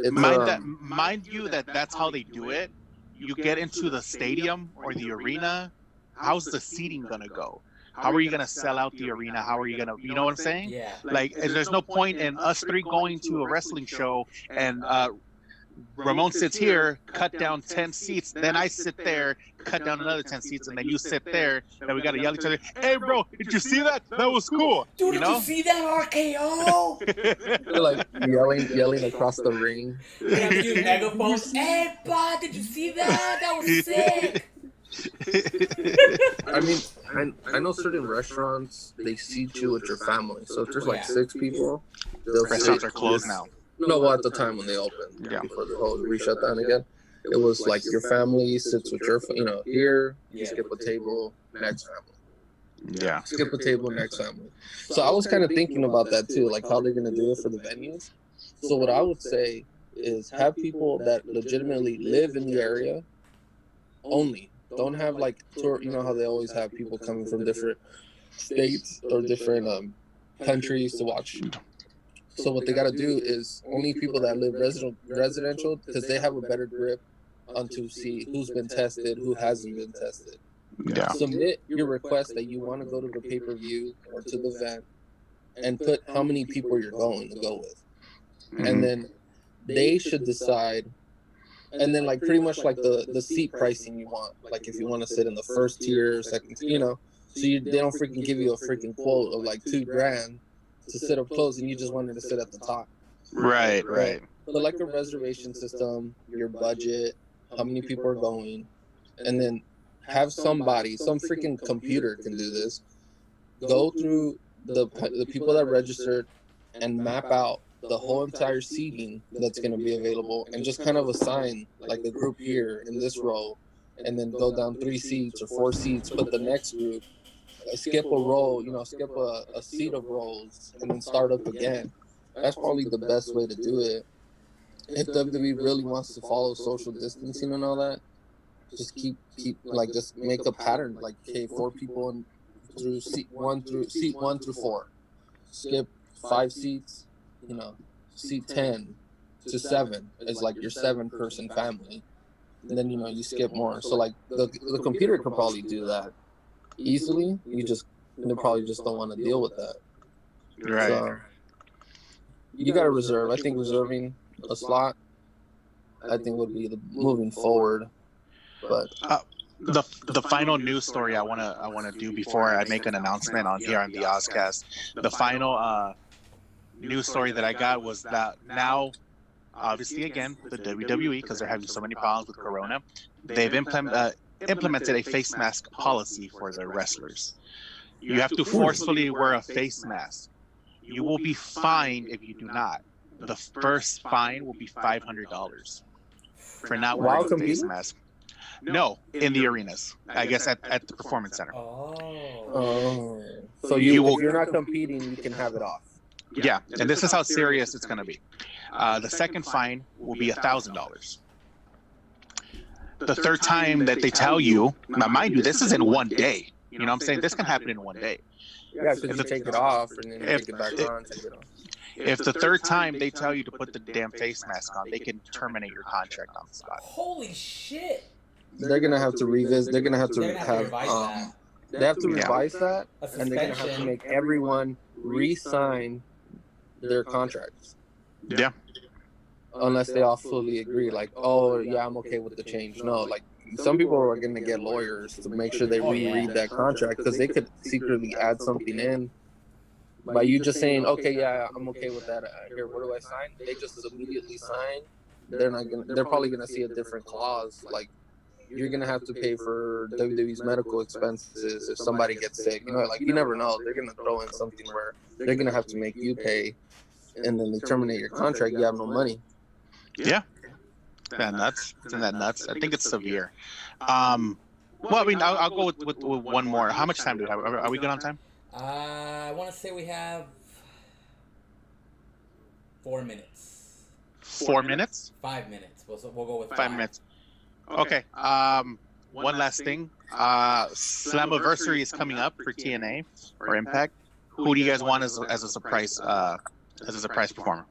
[SPEAKER 2] mind you that that's how they do it. You get into the stadium or the arena. How's the seating gonna go? How are you gonna sell out the arena? How are you gonna, you know what I'm saying?
[SPEAKER 1] Yeah.
[SPEAKER 2] Like, there's no point in us 3 going to a wrestling show and Ramon sits here, cut down 10 seats. Then I sit there, cut down another 10 seats, and then you sit there. And we gotta yell at each other. Hey, bro, did you see that? That was cool.
[SPEAKER 1] Dude, did you see that RKO?
[SPEAKER 3] They're like yelling across the ring.
[SPEAKER 1] They have to use megaphones. Hey, bud, did you see that? That was sick.
[SPEAKER 3] I mean, I know certain restaurants, they seat you with your family. So if there's like 6 people,
[SPEAKER 2] restaurants are closed now.
[SPEAKER 3] No, well, at the time when they opened, before the whole re-shut down again, it was like your family sits with your, here, you skip a table, next family.
[SPEAKER 2] Yeah.
[SPEAKER 3] Skip a table, next family. So I was kind of thinking about that too, like how they're going to do it for the venues. So what I would say is have people that legitimately live in the area only. Don't have like tour, how they always have people coming from different states or different countries to watch. So what they got to do is only people that live residential, because they have a better grip on to see who's been tested, who hasn't been tested.
[SPEAKER 2] Yeah.
[SPEAKER 3] Submit your request that you want to go to the pay-per-view or to the event and put how many people you're going to go with. And then they should decide and then like pretty much like the seat pricing you want. Like if you want to sit in the first tier, second, so they don't freaking give you a freaking quote of like $2,000 to sit up close, and you just wanted to sit at the top.
[SPEAKER 2] Right.
[SPEAKER 3] But like a reservation system, your budget, how many people are going, and then have some freaking computer can do this. Go through the people that registered and map out the whole entire seating that's going to be available, and just kind of assign like the group here in this row, and then go down 3 seats or 4 seats, put the next group, skip a row, skip a seat of rows, and then start up again. That's probably the best way to do it. If WWE really wants to follow social distancing and all that, just keep like just make a pattern. Like, okay, 4 people through seat 1 through 4. Skip 5 seats. Seat 10 to 7 is like your 7-person family. And then you skip more. So like the computer could probably do that easily. They probably just don't want to deal with that.
[SPEAKER 2] Right.
[SPEAKER 3] So, you got to reserve. I think reserving a slot, I think would be the moving forward. But
[SPEAKER 2] the final news story I wanna do before I make an announcement on here on the OzzCast. The final news story that I got was that now, obviously, again, the WWE, because they're having so many problems with Corona, they've implemented a face mask policy for their wrestlers. You have to forcefully wear a face mask. You will be fined if you do not. The first fine will be $500 for not wearing a face mask. No, in the arenas. I guess at the Performance Center.
[SPEAKER 3] Oh. So if you're not competing, you can have it off.
[SPEAKER 2] Yeah, and this is how serious it's going to be. The second fine will be $1,000. The third time that they tell you, now mind you, this is in one day. You know what I'm saying? This can happen in one day.
[SPEAKER 3] Yeah, because you take it off and then you take it back on. Take it off.
[SPEAKER 2] If the third time they tell you to put the damn face mask on, they can terminate your contract on the spot.
[SPEAKER 1] Holy shit!
[SPEAKER 3] They're gonna have to revisit. They're gonna have to have. They have to revise that, and they're gonna have to make everyone re-sign their contracts.
[SPEAKER 2] Yeah.
[SPEAKER 3] Unless they all fully agree, like, oh yeah, I'm okay with the change. No, like some people are gonna get lawyers to make sure they reread that contract, because they could secretly add something in. By you just saying, okay, yeah, I'm okay with that. Here, what do I sign? They just immediately sign. They're probably gonna see a different clause, like you're gonna have to pay for WWE's medical expenses if somebody gets sick. Like you never know. They're gonna throw in something where they're gonna have to make you pay, and then they terminate your contract. You have no money.
[SPEAKER 2] Yeah. Man, isn't that nuts? I think it's severe. Well, I mean, I'll go with one more. How much time do we have? Are we good on time?
[SPEAKER 1] I want to say we have 4 minutes.
[SPEAKER 2] 4 minutes?
[SPEAKER 1] 5 minutes. We'll go with
[SPEAKER 2] 5 minutes. Okay. One last thing. Slammiversary is coming up for TNA or Impact. Who do you guys want as a surprise performer?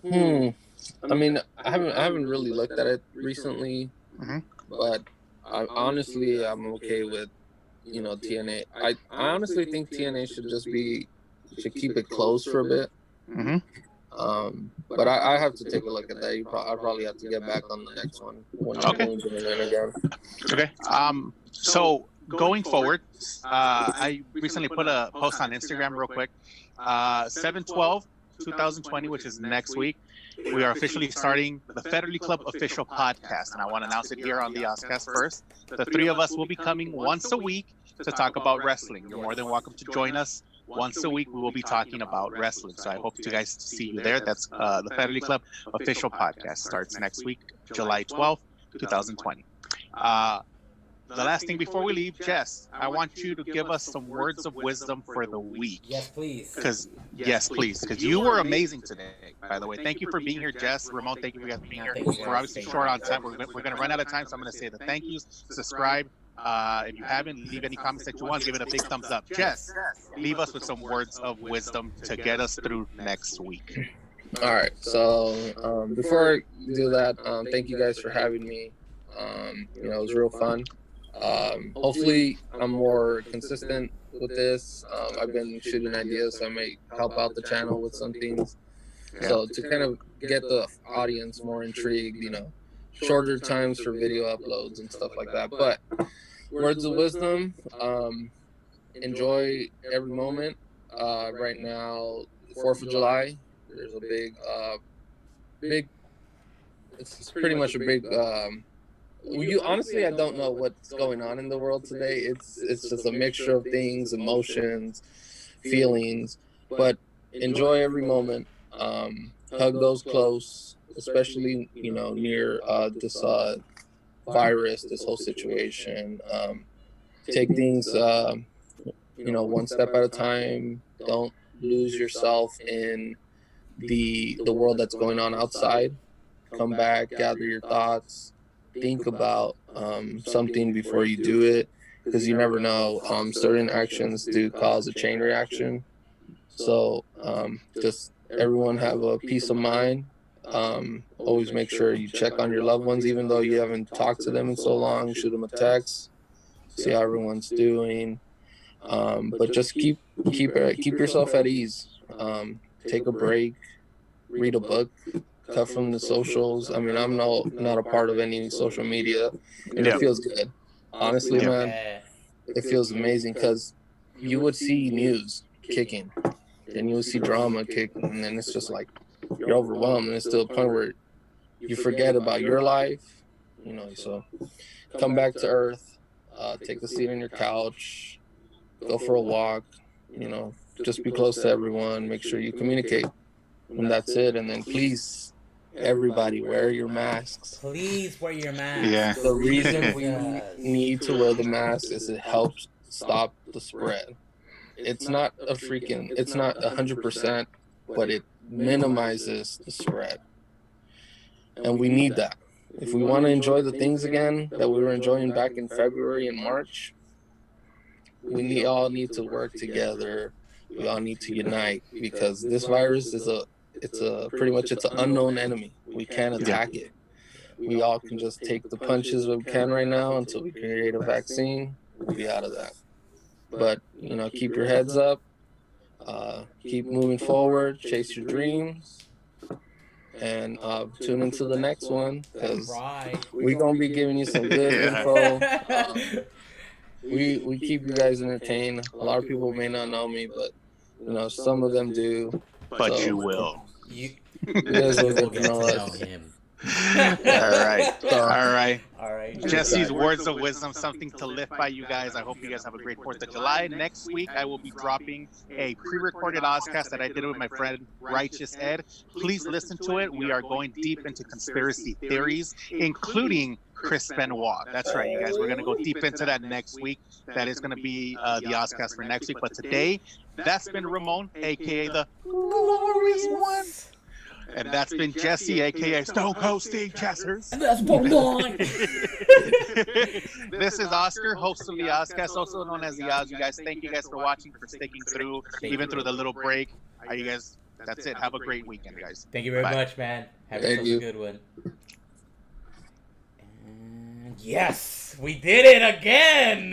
[SPEAKER 3] I mean, I haven't really looked at it recently, but honestly, I'm okay with TNA. I honestly think TNA should keep it closed for a bit. But I have to take a look at that. I probably have to get back on the next one.
[SPEAKER 2] Okay. So going forward, I recently put a post on Instagram real quick. 7/12/2020, which is next week, we are officially starting the FETTERLY CLUB official podcast, and I want to announce it here on the OzzCast first. The 3 of us will be coming once a week to talk about wrestling. You're more than welcome to join us. Once a week, we will be talking about wrestling. So I hope to guys to see you there. That's the FETTERLY CLUB official podcast. Starts next week, July 12th, 2020. The last thing before we leave, Jess, I want you to give us some words of wisdom for the week.
[SPEAKER 1] Yes, please.
[SPEAKER 2] Because you were amazing today, by the way. Thank you for being here, Jess. Ramon, thank you for being here. We're obviously short on time. We're going to run out of time, so I'm going to say the thank yous. Subscribe. If you haven't, leave any comments that you want. Give it a big thumbs up. Jess, leave us with some words of wisdom to get us through next week.
[SPEAKER 3] All right. So before I do that, thank you guys for having me. It was real fun. Hopefully I'm more consistent with this. I've been shooting ideas, so I may help out the channel with some things. So to kind of get the audience more intrigued, shorter times for video uploads and stuff like that. But words of wisdom, enjoy every moment. Right now, 4th of July, there's a big, it's pretty much a big, honestly, I don't know what's going on in the world today. It's just a mixture of things, emotions, feelings, but enjoy every moment. Hug those close, especially, near this virus, this whole situation. Take things, one step at a time. Don't lose yourself in the world that's going on outside. Come back, gather your thoughts, think about something before you do it, because you never know. Certain actions do cause a chain reaction. So just everyone have a peace of mind. Always make sure you check on your loved ones, even though you haven't talked to them in so long. Shoot them a text, see how everyone's doing. But just keep yourself at ease. Take a break, read a book, cut from the socials. I mean, I'm not a part of any social media, and it feels good. Honestly, man, it feels amazing, because you would see news kicking, and you would see drama kicking, and then it's just like you're overwhelmed, and it's to a point where you forget about your life, So come back to earth, take a seat on your couch, go for a walk, just be close to everyone, make sure you communicate, and that's it. And then please, everybody, wear your masks.
[SPEAKER 1] Please wear your mask.
[SPEAKER 2] Yeah.
[SPEAKER 3] The reason we need to wear the mask is it helps stop the spread. It's not 100%, but it minimizes the spread. And we need that. If we want to enjoy the things again that we were enjoying back in February and March, we all need to work together. We all need to unite, because this virus is pretty much an unknown enemy. We can't attack it. We all can just take the punches we can right now until we create a vaccine. We'll be out of that. But, keep your heads up. Keep moving forward. Chase your dreams. And tune into the next one, because we're going to be giving you some good info. We keep you guys entertained. A lot of people may not know me, but, some of them do.
[SPEAKER 2] But so, you will.
[SPEAKER 1] You
[SPEAKER 3] guys will
[SPEAKER 1] get to know him.
[SPEAKER 2] All right. Jesse's words of wisdom, something to live by, you guys. I hope you guys have a great 4th of July. Next week, I will be dropping a pre-recorded OzzCast that I did with my friend Righteous Ed. Please listen to it. We are going deep into conspiracy theories, including Chris Benoit. That's right, you guys. We're going to go deep into that next week. That is going to be the OzzCast for next week. But today, that's been Ramon, a.k.a. the Glorious One. And that's been Jesse, a.k.a. Stone Cold Steve Chessers.
[SPEAKER 1] And that's Bogdan.
[SPEAKER 2] This is Oscar, host of the OzzCast, also known as the Oz. You guys, thank you guys for watching, for sticking through, even through the little break. You guys, that's it. Have a great weekend, guys.
[SPEAKER 1] Thank you very much, man. Have yourself a good one. And yes, we did it again.